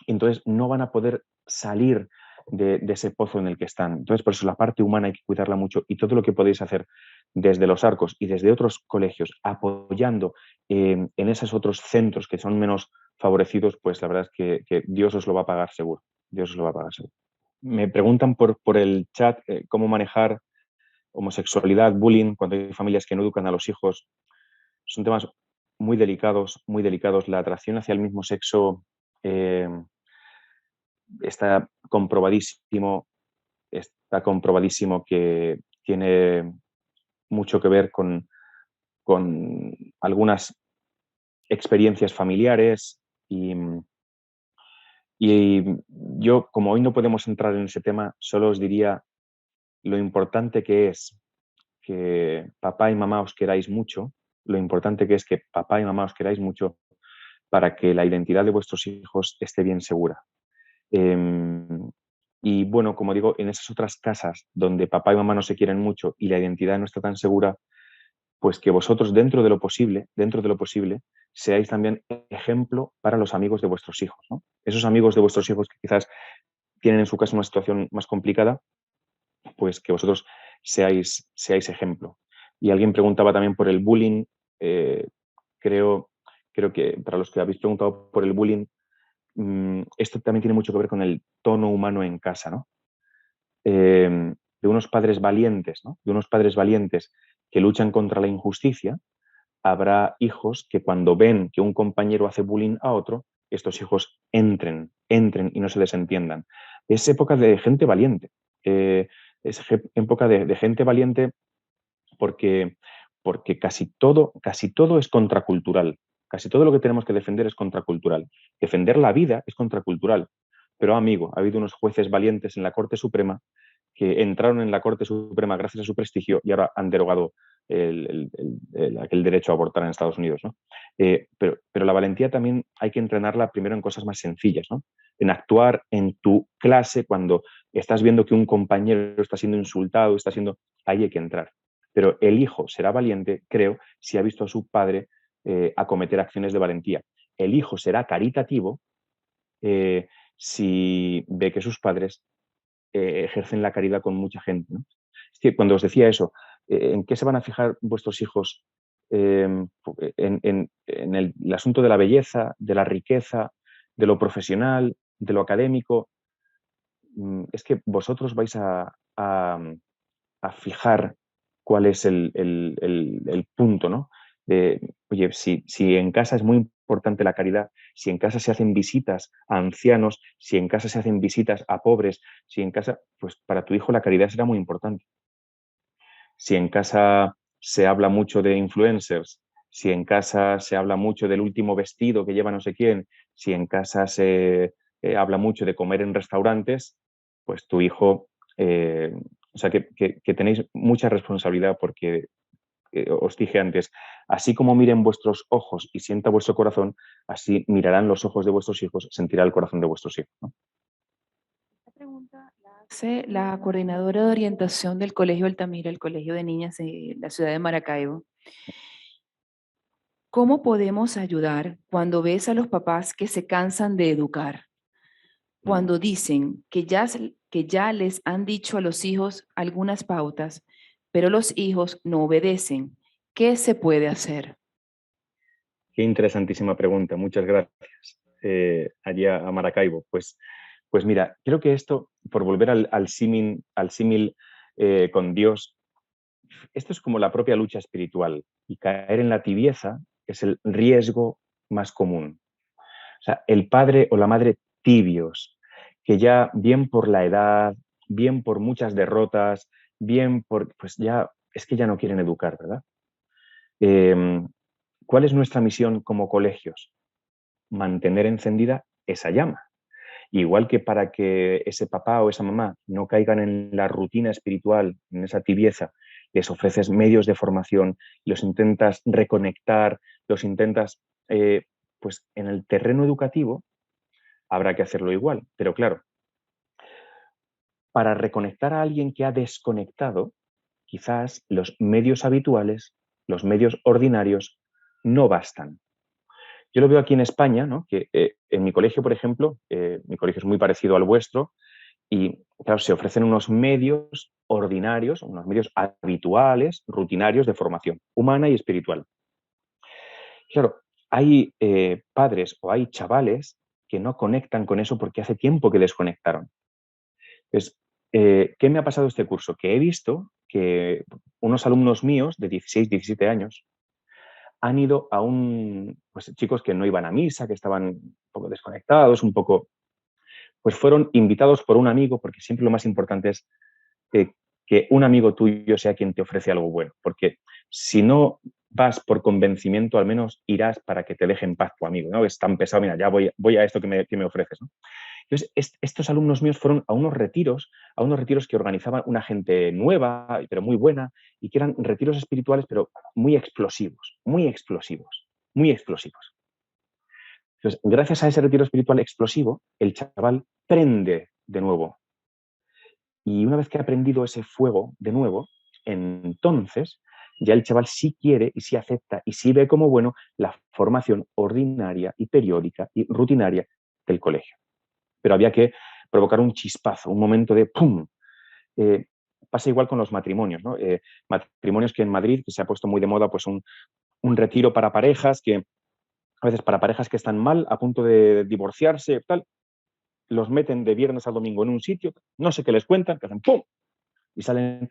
entonces no van a poder salir de ese pozo en el que están. Entonces, por eso la parte humana hay que cuidarla mucho y todo lo que podéis hacer desde los Arcos y desde otros colegios, apoyando en esos otros centros que son menos favorecidos, pues la verdad es que Dios os lo va a pagar seguro. Dios os lo va a pagar seguro. Me preguntan por el chat cómo manejar homosexualidad, bullying, cuando hay familias que no educan a los hijos. Son temas muy delicados, muy delicados. La atracción hacia el mismo sexo eh, está comprobadísimo que tiene mucho que ver con algunas experiencias familiares y yo, como hoy no podemos entrar en ese tema, solo os diría lo importante que es que papá y mamá os queráis mucho, lo importante que es que papá y mamá os queráis mucho para que la identidad de vuestros hijos esté bien segura. Y bueno, como digo, en esas otras casas donde papá y mamá no se quieren mucho y la identidad no está tan segura, pues que vosotros dentro de lo posible, seáis también ejemplo para los amigos de vuestros hijos, ¿no? Esos amigos de vuestros hijos que quizás tienen en su caso una situación más complicada, pues que vosotros seáis ejemplo. Y alguien preguntaba también por el bullying. Eh, creo, creo que para los que habéis preguntado por el bullying, esto también tiene mucho que ver con el tono humano en casa, ¿no? De unos padres valientes, ¿no? De unos padres valientes que luchan contra la injusticia, habrá hijos que cuando ven que un compañero hace bullying a otro, estos hijos entren y no se desentiendan. Es época de gente valiente. Es época de gente valiente porque, porque casi todo es contracultural. Casi todo lo que tenemos que defender es contracultural. Defender la vida es contracultural. Pero, amigo, ha habido unos jueces valientes en la Corte Suprema que entraron en la Corte Suprema gracias a su prestigio y ahora han derogado aquel derecho a abortar en Estados Unidos, ¿no? Pero la valentía también hay que entrenarla primero en cosas más sencillas, ¿no? En actuar en tu clase cuando estás viendo que un compañero está siendo insultado, ahí hay que entrar. Pero el hijo será valiente, creo, si ha visto a su padre acometer acciones de valentía. El hijo será caritativo si ve que sus padres ejercen la caridad con mucha gente, ¿no? Es que cuando os decía eso, ¿en qué se van a fijar vuestros hijos? En el asunto de la belleza, de la riqueza, de lo profesional, de lo académico. Es que vosotros vais a fijar cuál es el punto, ¿no? Oye, si en casa es muy importante la caridad, si en casa se hacen visitas a ancianos, si en casa se hacen visitas a pobres, si en casa, pues para tu hijo la caridad será muy importante. Si en casa se habla mucho de influencers, si en casa se habla mucho del último vestido que lleva no sé quién, si en casa se habla mucho de comer en restaurantes, pues tu hijo, o sea, que tenéis mucha responsabilidad porque os dije antes, así como miren vuestros ojos y sienta vuestro corazón, así mirarán los ojos de vuestros hijos, sentirá el corazón de vuestros hijos, ¿no? Esta pregunta la hace la coordinadora de orientación del Colegio Altamira, el Colegio de Niñas de la ciudad de Maracaibo. ¿Cómo podemos ayudar cuando ves a los papás que se cansan de educar? Cuando dicen que ya les han dicho a los hijos algunas pautas, pero los hijos no obedecen, ¿qué se puede hacer? Qué interesantísima pregunta, muchas gracias. Allí a Maracaibo. Pues mira, creo que esto, por volver al símil con Dios, esto es como la propia lucha espiritual y caer en la tibieza es el riesgo más común. O sea, el padre o la madre tibios, que ya bien por la edad, bien por muchas derrotas, bien por, pues ya, es que ya no quieren educar, ¿verdad? ¿Cuál es nuestra misión como colegios? Mantener encendida esa llama. Igual que para que ese papá o esa mamá no caigan en la rutina espiritual, en esa tibieza, les ofreces medios de formación, los intentas reconectar, los intentas, pues en el terreno educativo habrá que hacerlo igual. Pero claro, para reconectar a alguien que ha desconectado, quizás los medios habituales, los medios ordinarios, no bastan. Yo lo veo aquí en España, ¿no? Que en mi colegio, por ejemplo, mi colegio es muy parecido al vuestro, y claro, se ofrecen unos medios ordinarios, unos medios habituales, rutinarios de formación humana y espiritual. Claro, hay padres o hay chavales que no conectan con eso porque hace tiempo que desconectaron. Entonces, ¿qué me ha pasado este curso? Que he visto que unos alumnos míos de 16, 17 años han ido a pues chicos que no iban a misa, que estaban un poco desconectados, un poco, pues fueron invitados por un amigo, porque siempre lo más importante es eh, que un amigo tuyo sea quien te ofrece algo bueno, porque si no vas por convencimiento, al menos irás para que te deje en paz tu amigo, ¿no? Es tan pesado, mira, ya voy a esto que me ofreces, ¿no? Entonces, estos alumnos míos fueron a unos retiros que organizaba una gente nueva, pero muy buena, y que eran retiros espirituales, pero muy explosivos, muy explosivos, muy explosivos. Entonces, gracias a ese retiro espiritual explosivo, el chaval prende de nuevo. Y una vez que ha aprendido ese fuego de nuevo, entonces ya el chaval sí quiere y sí acepta y sí ve como bueno la formación ordinaria y periódica y rutinaria del colegio. Pero había que provocar un chispazo, un momento de ¡pum! Pasa igual con los matrimonios, ¿no? Matrimonios que en Madrid, que se ha puesto muy de moda, pues un retiro para parejas, que a veces para parejas que están mal, a punto de divorciarse, tal, los meten de viernes a domingo en un sitio, no sé qué les cuentan, que hacen ¡pum! Y salen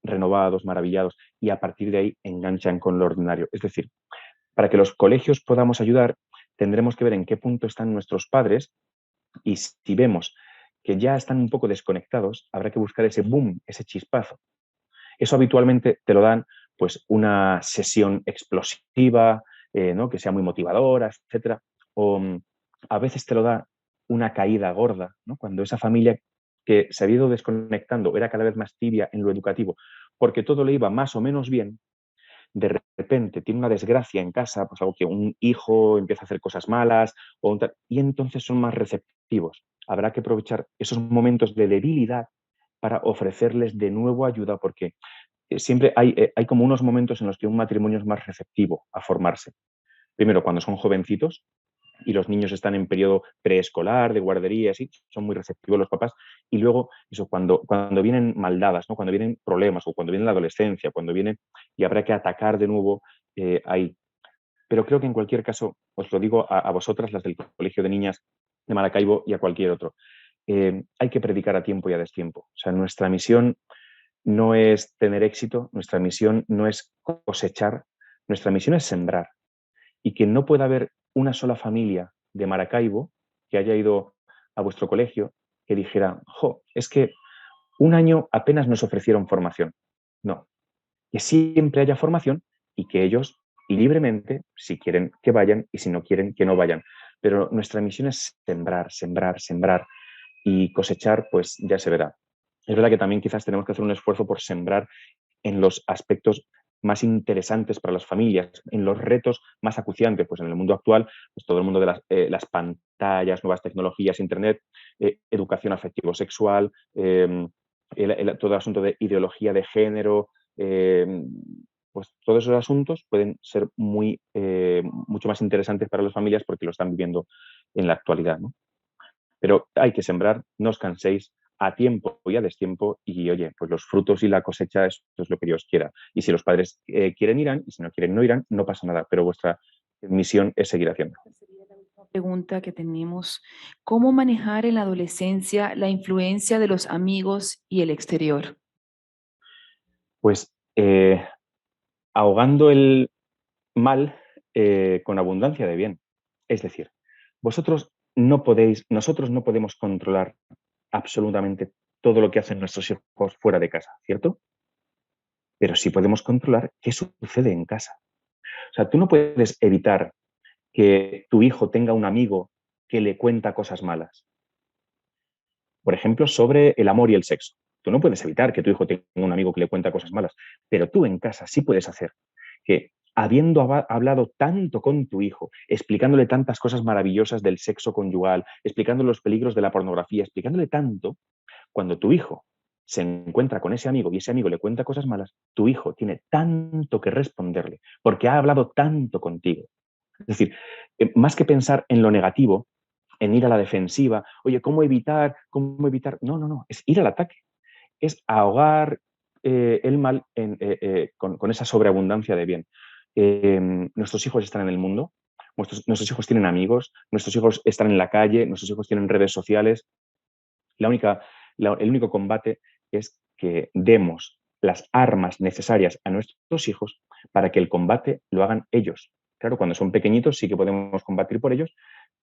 renovados, maravillados, y a partir de ahí enganchan con lo ordinario. Es decir, para que los colegios podamos ayudar, tendremos que ver en qué punto están nuestros padres y si vemos que ya están un poco desconectados, habrá que buscar ese boom, ese chispazo. Eso habitualmente te lo dan pues una sesión explosiva, ¿no? Que sea muy motivadora, etcétera. O a veces te lo da una caída gorda, ¿no? Cuando esa familia que se había ido desconectando era cada vez más tibia en lo educativo, porque todo le iba más o menos bien, de repente tiene una desgracia en casa, pues algo que un hijo empieza a hacer cosas malas, y entonces son más receptivos. Habrá que aprovechar esos momentos de debilidad para ofrecerles de nuevo ayuda, porque siempre hay como unos momentos en los que un matrimonio es más receptivo a formarse. Primero, cuando son jovencitos y los niños están en periodo preescolar, de guardería, así, son muy receptivos los papás. Y luego, eso, cuando vienen maldadas, ¿no? Cuando vienen problemas o cuando viene la adolescencia, cuando viene y habrá que atacar de nuevo ahí. Pero creo que en cualquier caso, os lo digo a vosotras, las del Colegio de Niñas de Maracaibo y a cualquier otro, hay que predicar a tiempo y a destiempo. O sea, nuestra misión no es tener éxito, nuestra misión no es cosechar, nuestra misión es sembrar. Y que no pueda haber una sola familia de Maracaibo que haya ido a vuestro colegio que dijera, jo, es que un año apenas nos ofrecieron formación. No, que siempre haya formación y que ellos libremente, si quieren, que vayan y si no quieren, que no vayan. Pero nuestra misión es sembrar, sembrar, sembrar y cosechar, pues ya se verá. Es verdad que también quizás tenemos que hacer un esfuerzo por sembrar en los aspectos más interesantes para las familias, en los retos más acuciantes, pues en el mundo actual, pues todo el mundo de las pantallas, nuevas tecnologías, internet, educación afectivo-sexual, todo el asunto de ideología de género, pues todos esos asuntos pueden ser mucho más interesantes para las familias porque lo están viviendo en la actualidad, ¿no? Pero hay que sembrar, no os canséis, a tiempo y a destiempo, y oye, pues los frutos y la cosecha, eso es lo que Dios quiera. Y si los padres quieren, irán, y si no quieren, no irán, no pasa nada, pero vuestra misión es seguir haciendo. Pregunta que tenemos, ¿cómo manejar en la adolescencia la influencia de los amigos y el exterior? Pues ahogando el mal con abundancia de bien. Es decir, nosotros no podemos controlar absolutamente todo lo que hacen nuestros hijos fuera de casa, ¿cierto? Pero sí podemos controlar qué sucede en casa. O sea, tú no puedes evitar que tu hijo tenga un amigo que le cuenta cosas malas. Por ejemplo, sobre el amor y el sexo. Tú no puedes evitar que tu hijo tenga un amigo que le cuenta cosas malas, pero tú en casa sí puedes hacer que, habiendo hablado tanto con tu hijo, explicándole tantas cosas maravillosas del sexo conyugal, explicándole los peligros de la pornografía, explicándole tanto, cuando tu hijo se encuentra con ese amigo y ese amigo le cuenta cosas malas, tu hijo tiene tanto que responderle porque ha hablado tanto contigo. Es decir, más que pensar en lo negativo, en ir a la defensiva, oye, ¿cómo evitar? ¿Cómo evitar? No, no, no, es ir al ataque, es ahogar el mal con esa sobreabundancia de bien. Nuestros hijos están en el mundo, nuestros hijos tienen amigos, nuestros hijos están en la calle, nuestros hijos tienen redes sociales. El único combate es que demos las armas necesarias a nuestros hijos para que el combate lo hagan ellos. Claro, cuando son pequeñitos sí que podemos combatir por ellos,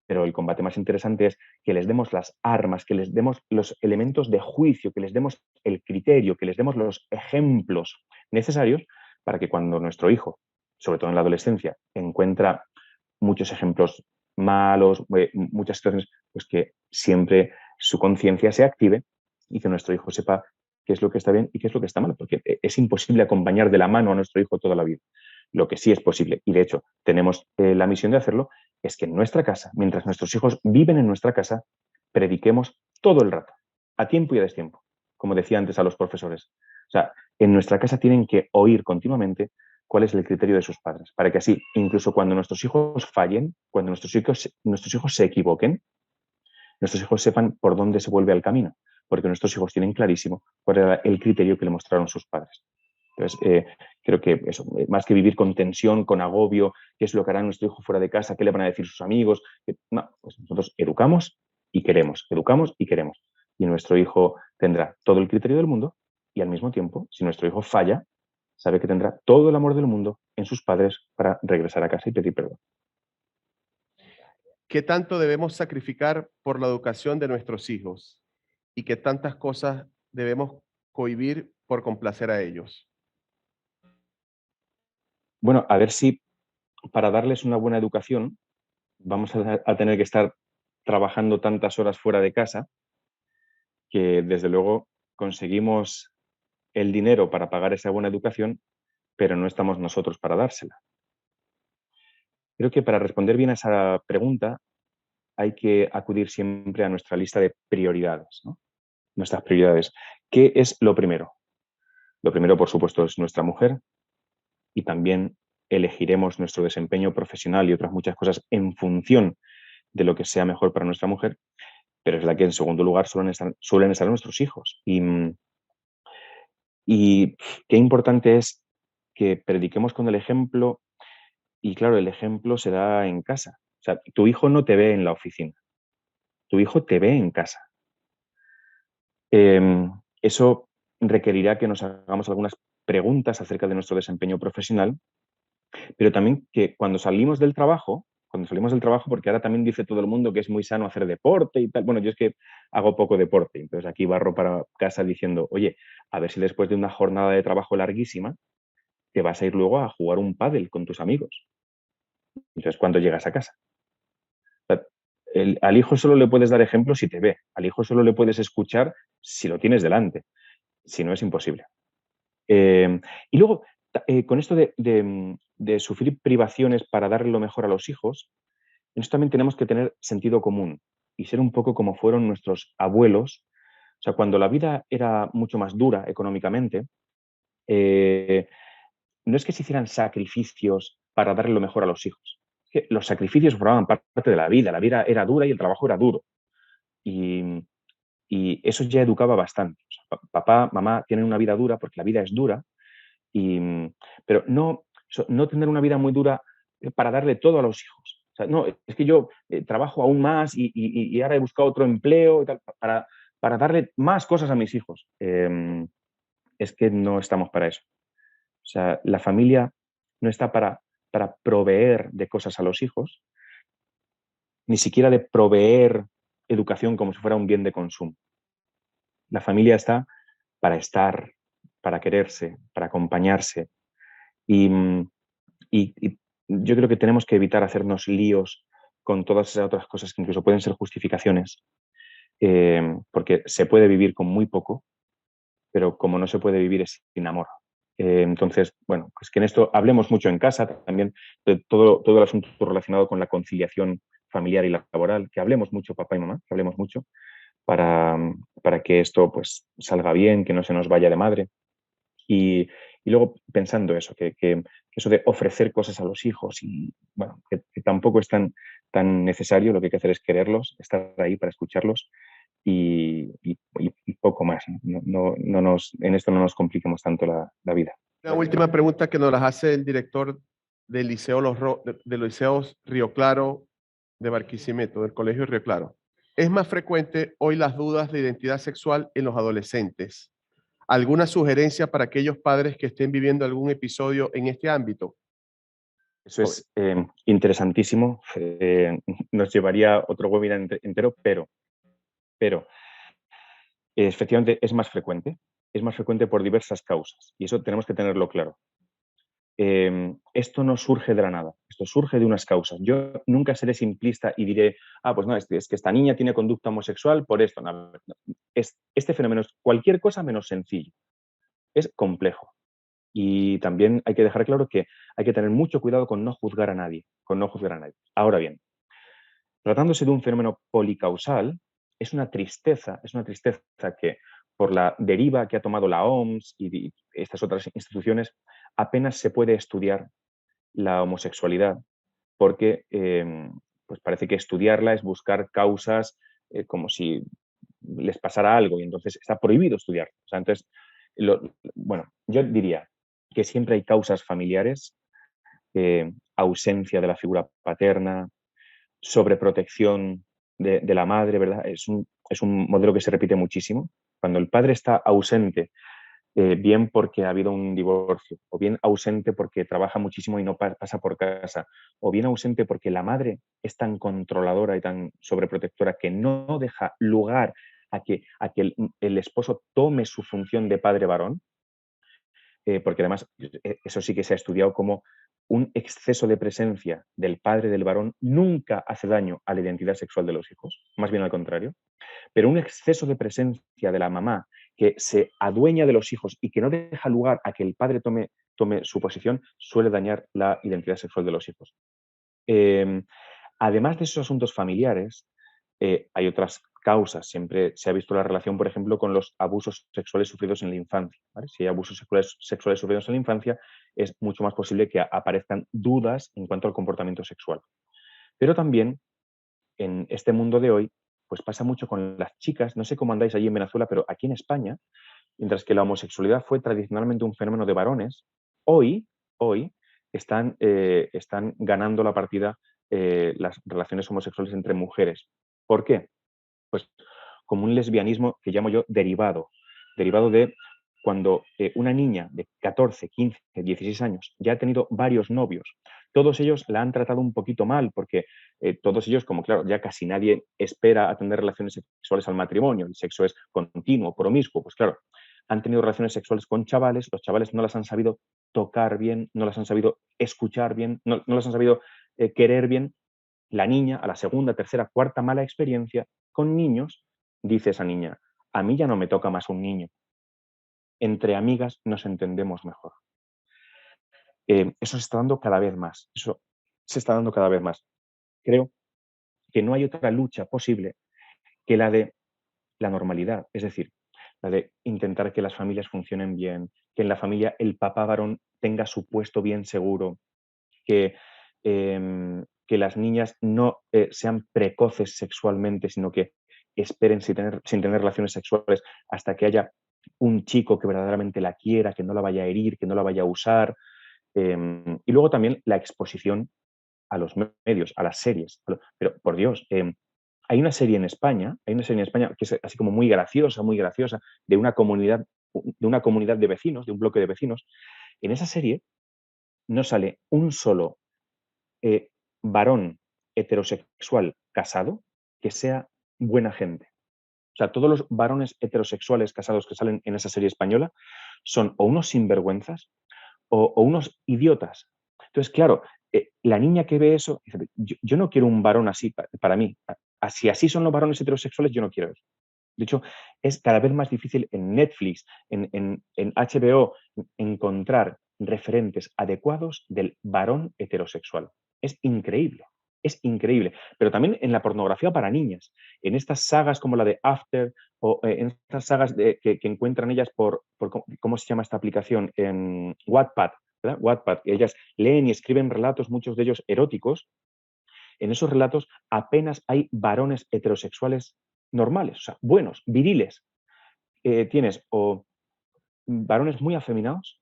pero el combate más interesante es que les demos las armas, que les demos los elementos de juicio, que les demos el criterio, que les demos los ejemplos necesarios para que cuando nuestro hijo, sobre todo en la adolescencia, encuentra muchos ejemplos malos, muchas situaciones, pues que siempre su conciencia se active y que nuestro hijo sepa qué es lo que está bien y qué es lo que está mal, porque es imposible acompañar de la mano a nuestro hijo toda la vida. Lo que sí es posible, y de hecho tenemos la misión de hacerlo, es que en nuestra casa, mientras nuestros hijos viven en nuestra casa, prediquemos todo el rato, a tiempo y a destiempo, como decía antes a los profesores. O sea, en nuestra casa tienen que oír continuamente cuál es el criterio de sus padres, para que así, incluso cuando nuestros hijos fallen, cuando nuestros hijos se equivoquen, nuestros hijos sepan por dónde se vuelve al camino, porque nuestros hijos tienen clarísimo cuál era el criterio que le mostraron sus padres. Entonces, creo que eso, más que vivir con tensión, con agobio, qué es lo que hará nuestro hijo fuera de casa, qué le van a decir sus amigos, no, pues nosotros educamos y queremos, educamos y queremos. Y nuestro hijo tendrá todo el criterio del mundo y al mismo tiempo, si nuestro hijo falla, sabe que tendrá todo el amor del mundo en sus padres para regresar a casa y pedir perdón. ¿Qué tanto debemos sacrificar por la educación de nuestros hijos? ¿Y qué tantas cosas debemos cohibir por complacer a ellos? Bueno, a ver si para darles una buena educación vamos a tener que estar trabajando tantas horas fuera de casa que desde luego conseguimos el dinero para pagar esa buena educación, pero no estamos nosotros para dársela. Creo que para responder bien a esa pregunta hay que acudir siempre a nuestra lista de prioridades, ¿no? Nuestras prioridades. ¿Qué es lo primero? Lo primero, por supuesto, es nuestra mujer y también elegiremos nuestro desempeño profesional y otras muchas cosas en función de lo que sea mejor para nuestra mujer, pero es la que en segundo lugar suelen estar nuestros hijos. Y qué importante es que prediquemos con el ejemplo y claro, el ejemplo se da en casa. O sea, tu hijo no te ve en la oficina, tu hijo te ve en casa. Eso requerirá que nos hagamos algunas preguntas acerca de nuestro desempeño profesional, pero también que cuando salimos del trabajo, porque ahora también dice todo el mundo que es muy sano hacer deporte y tal. Bueno, yo es que hago poco deporte, entonces aquí barro para casa diciendo, oye, a ver si después de una jornada de trabajo larguísima, te vas a ir luego a jugar un pádel con tus amigos. Entonces, cuando llegas a casa. Al hijo solo le puedes dar ejemplo si te ve, al hijo solo le puedes escuchar si lo tienes delante, si no es imposible. Y luego, con esto de sufrir privaciones para darle lo mejor a los hijos, en esto también tenemos que tener sentido común y ser un poco como fueron nuestros abuelos. O sea, cuando la vida era mucho más dura económicamente, no es que se hicieran sacrificios para darle lo mejor a los hijos. Es que los sacrificios formaban parte de la vida. La vida era dura y el trabajo era duro. Y, y eso ya educaba bastante. O sea, papá, mamá tienen una vida dura porque la vida es dura, pero no tener una vida muy dura para darle todo a los hijos. O sea, no, es que yo trabajo aún más y ahora he buscado otro empleo y tal, para darle más cosas a mis hijos. Es que no estamos para eso. O sea, la familia no está para proveer de cosas a los hijos, ni siquiera de proveer educación como si fuera un bien de consumo. La familia está para estar, para quererse, para acompañarse. Y, y yo creo que tenemos que evitar hacernos líos con todas esas otras cosas que incluso pueden ser justificaciones, porque se puede vivir con muy poco, pero como no se puede vivir es sin amor. Entonces, bueno, pues que en esto hablemos mucho en casa, también de todo el asunto relacionado con la conciliación familiar y laboral, que hablemos mucho, papá y mamá, que hablemos mucho para, para que esto pues salga bien, que no se nos vaya de madre. Y luego pensando eso, que eso de ofrecer cosas a los hijos y bueno, que tampoco es tan necesario, lo que hay que hacer es quererlos, estar ahí para escucharlos y poco más. En esto no nos compliquemos tanto la vida. Una última pregunta que nos las hace el director del Liceo del Liceo Río Claro de Barquisimeto, del Colegio Río Claro. ¿Es más frecuente hoy las dudas de identidad sexual en los adolescentes? ¿Alguna sugerencia para aquellos padres que estén viviendo algún episodio en este ámbito? Eso es interesantísimo. Nos llevaría otro webinar entero, pero efectivamente es más frecuente. Es más frecuente por diversas causas y eso tenemos que tenerlo claro. Esto no surge de la nada, esto surge de unas causas. Yo nunca seré simplista y diré, pues no, es que esta niña tiene conducta homosexual por esto. No. Este fenómeno es cualquier cosa menos sencillo. Es complejo. Y también hay que dejar claro que hay que tener mucho cuidado con no juzgar a nadie, Ahora bien, tratándose de un fenómeno policausal, es una tristeza que por la deriva que ha tomado la OMS y estas otras instituciones, apenas se puede estudiar la homosexualidad, porque pues parece que estudiarla es buscar causas como si les pasara algo y entonces está prohibido estudiar. O sea, entonces, bueno, yo diría que siempre hay causas familiares, ausencia de la figura paterna, sobreprotección de la madre, ¿verdad? Es un modelo que se repite muchísimo. Cuando el padre está ausente, bien porque ha habido un divorcio, o bien ausente porque trabaja muchísimo y no pasa por casa, o bien ausente porque la madre es tan controladora y tan sobreprotectora que no deja lugar a que el esposo tome su función de padre varón, porque además eso sí que se ha estudiado como un exceso de presencia del padre del varón nunca hace daño a la identidad sexual de los hijos, más bien al contrario, pero un exceso de presencia de la mamá que se adueña de los hijos y que no deja lugar a que el padre tome su posición suele dañar la identidad sexual de los hijos. Además de esos asuntos familiares, hay otras causas. Siempre se ha visto la relación, por ejemplo, con los abusos sexuales sufridos en la infancia, ¿vale? Si hay abusos sexuales sufridos en la infancia, es mucho más posible que aparezcan dudas en cuanto al comportamiento sexual. Pero también en este mundo de hoy, pues pasa mucho con las chicas. No sé cómo andáis allí en Venezuela, pero aquí en España, mientras que la homosexualidad fue tradicionalmente un fenómeno de varones, hoy están ganando la partida las relaciones homosexuales entre mujeres. ¿Por qué? Pues como un lesbianismo que llamo yo derivado de cuando una niña de 14, 15, 16 años ya ha tenido varios novios. Todos ellos la han tratado un poquito mal porque todos ellos, como claro, ya casi nadie espera a tener relaciones sexuales al matrimonio, el sexo es continuo, promiscuo, pues claro, han tenido relaciones sexuales con chavales, los chavales no las han sabido tocar bien, no las han sabido escuchar bien, no las han sabido querer bien. La niña, a la segunda, tercera, cuarta mala experiencia con niños, dice esa niña, a mí ya no me toca más un niño. Entre amigas nos entendemos mejor. Eso se está dando cada vez más. Eso se está dando cada vez más. Creo que no hay otra lucha posible que la de la normalidad. Es decir, la de intentar que las familias funcionen bien, que en la familia el papá varón tenga su puesto bien seguro, que las niñas no sean precoces sexualmente, sino que esperen sin tener relaciones sexuales hasta que haya un chico que verdaderamente la quiera, que no la vaya a herir, que no la vaya a usar. Y luego también la exposición a los medios, a las series. Pero por Dios, hay una serie en España, que es así como muy graciosa, de una comunidad de vecinos, de un bloque de vecinos. En esa serie no sale un solo varón heterosexual casado que sea buena gente. O sea, todos los varones heterosexuales casados que salen en esa serie española son o unos sinvergüenzas o unos idiotas. Entonces, claro, la niña que ve eso dice, yo no quiero un varón así para mí. Si así son los varones heterosexuales, yo no quiero eso. De hecho, es cada vez más difícil en Netflix, en HBO, encontrar referentes adecuados del varón heterosexual. Es increíble, es increíble. Pero también en la pornografía para niñas, en estas sagas como la de After, o en estas sagas que encuentran ellas por ¿cómo se llama esta aplicación? En Wattpad, ¿verdad? Wattpad. Ellas leen y escriben relatos, muchos de ellos eróticos. En esos relatos apenas hay varones heterosexuales normales, o sea, buenos, viriles. Tienes o varones muy afeminados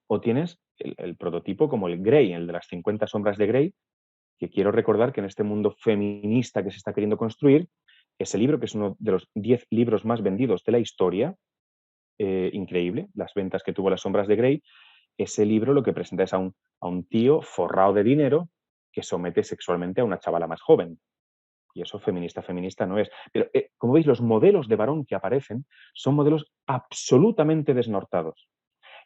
o tienes el prototipo como el Grey, el de las 50 sombras de Grey, que quiero recordar que en este mundo feminista que se está queriendo construir, ese libro, que es uno de los 10 libros más vendidos de la historia, increíble, las ventas que tuvo las sombras de Grey, ese libro lo que presenta es a un tío forrado de dinero que somete sexualmente a una chavala más joven. Y eso feminista no es. Pero, como veis, los modelos de varón que aparecen son modelos absolutamente desnortados.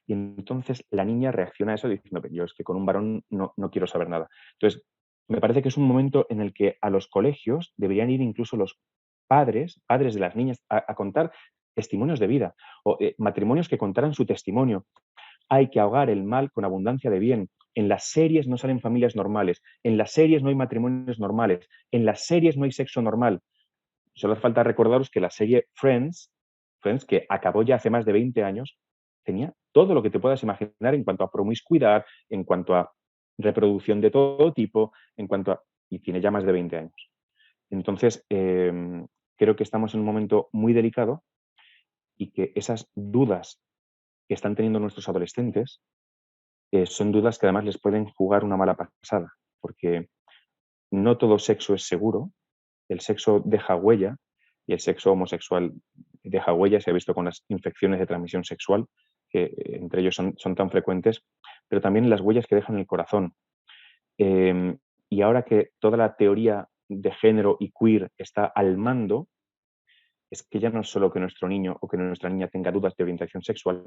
Y entonces la niña reacciona a eso diciendo, yo es que con un varón no quiero saber nada. Entonces, me parece que es un momento en el que a los colegios deberían ir incluso los padres de las niñas, a contar testimonios de vida o matrimonios que contaran su testimonio. Hay que ahogar el mal con abundancia de bien. En las series no salen familias normales, en las series no hay matrimonios normales, en las series no hay sexo normal. Solo hace falta recordaros que la serie Friends, que acabó ya hace más de 20 años, tenía todo lo que te puedas imaginar en cuanto a promiscuidad, en cuanto a reproducción de todo tipo, y tiene ya más de 20 años. Entonces, creo que estamos en un momento muy delicado y que esas dudas que están teniendo nuestros adolescentes son dudas que además les pueden jugar una mala pasada, porque no todo sexo es seguro, el sexo deja huella y el sexo homosexual deja huella, se ha visto con las infecciones de transmisión sexual, que entre ellos son tan frecuentes, pero también las huellas que dejan en el corazón. Y ahora que toda la teoría de género y queer está al mando, es que ya no es solo que nuestro niño o que nuestra niña tenga dudas de orientación sexual,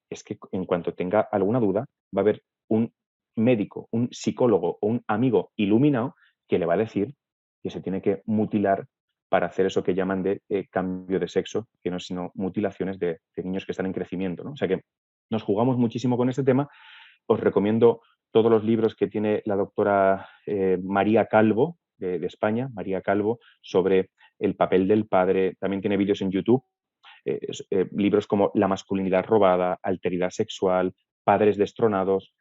es que en cuanto tenga alguna duda, va a haber un médico, un psicólogo o un amigo iluminado que le va a decir que se tiene que mutilar para hacer eso que llaman de cambio de sexo, que no es sino mutilaciones de niños que están en crecimiento, ¿no? O sea que nos jugamos muchísimo con este tema. Os recomiendo todos los libros que tiene la doctora María Calvo, de España, María Calvo, sobre el papel del padre. También tiene vídeos en YouTube, libros como La masculinidad robada, Alteridad sexual, Padres destronados,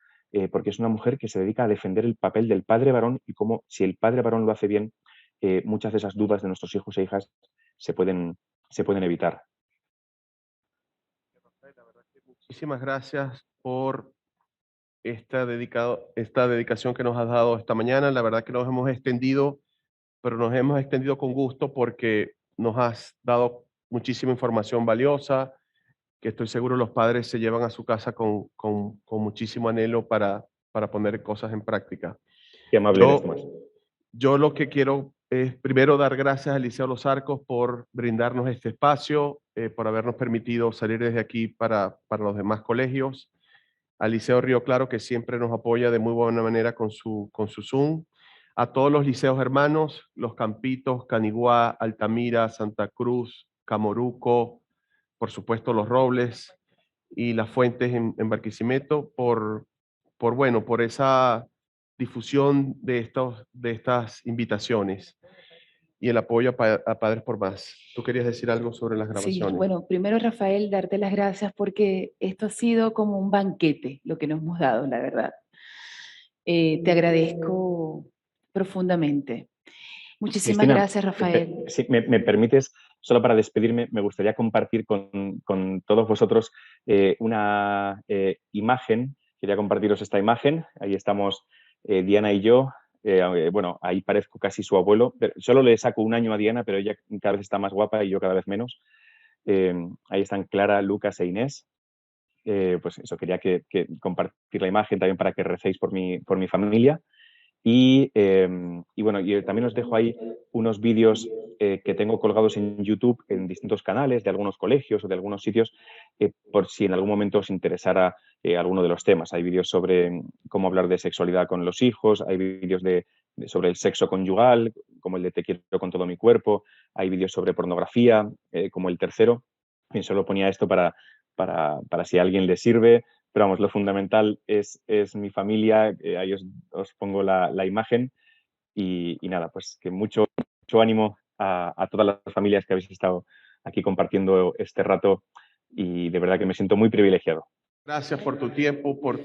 porque es una mujer que se dedica a defender el papel del padre varón y cómo, si el padre varón lo hace bien, muchas de esas dudas de nuestros hijos e hijas se pueden evitar. Muchísimas gracias por esta dedicación que nos has dado esta mañana. La verdad que nos hemos extendido, pero nos hemos extendido con gusto porque nos has dado muchísima información valiosa, que estoy seguro los padres se llevan a su casa con muchísimo anhelo para poner cosas en práctica. Qué amable eres, Tomás. Yo lo que quiero es primero dar gracias a Liceo Los Arcos por brindarnos este espacio, por habernos permitido salir desde aquí para los demás colegios. Al Liceo Río Claro, que siempre nos apoya de muy buena manera con su Zoom. A todos los liceos hermanos, Los Campitos, Caniguá, Altamira, Santa Cruz, Camoruco, por supuesto Los Robles y Las Fuentes en Barquisimeto, por esa difusión de estas invitaciones. y el apoyo a Padres por Más. ¿Tú querías decir algo sobre las Sí, grabaciones? bueno, primero Rafael, darte las gracias porque esto ha sido como un banquete lo que nos hemos dado, la verdad. Te agradezco profundamente. Muchísimas Cristina, gracias, Rafael. si me permites, solo para despedirme, me gustaría compartir con todos vosotros una imagen. Quería compartiros esta imagen. Ahí estamos Diana y yo. Bueno, ahí parezco casi su abuelo. Pero solo le saco un año a Diana, pero ella cada vez está más guapa y yo cada vez menos. Ahí están Clara, Lucas e Inés. Pues eso, quería que compartir la imagen también para que recéis por mi familia. Y bueno, y también os dejo ahí unos vídeos que tengo colgados en YouTube en distintos canales de algunos colegios o de algunos sitios, por si en algún momento os interesara alguno de los temas. Hay vídeos sobre cómo hablar de sexualidad con los hijos, hay vídeos sobre el sexo conyugal, como el de Te quiero con todo mi cuerpo, hay vídeos sobre pornografía, como el tercero. Y solo ponía esto para si a alguien le sirve. Pero vamos, lo fundamental es mi familia, ahí os pongo la imagen y nada, pues que mucho ánimo a todas las familias que habéis estado aquí compartiendo este rato y de verdad que me siento muy privilegiado. Gracias por tu tiempo, por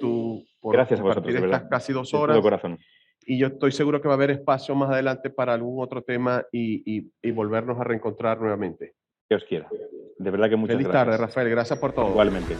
Gracias a vosotros, compartir de estas verdad, casi 2 de todo horas. corazón. Y yo estoy seguro que va a haber espacio más adelante para algún otro tema y volvernos a reencontrar nuevamente. Que os quiera. De verdad que muchas Feliz tarde, gracias. Rafael. Gracias por todo. Igualmente.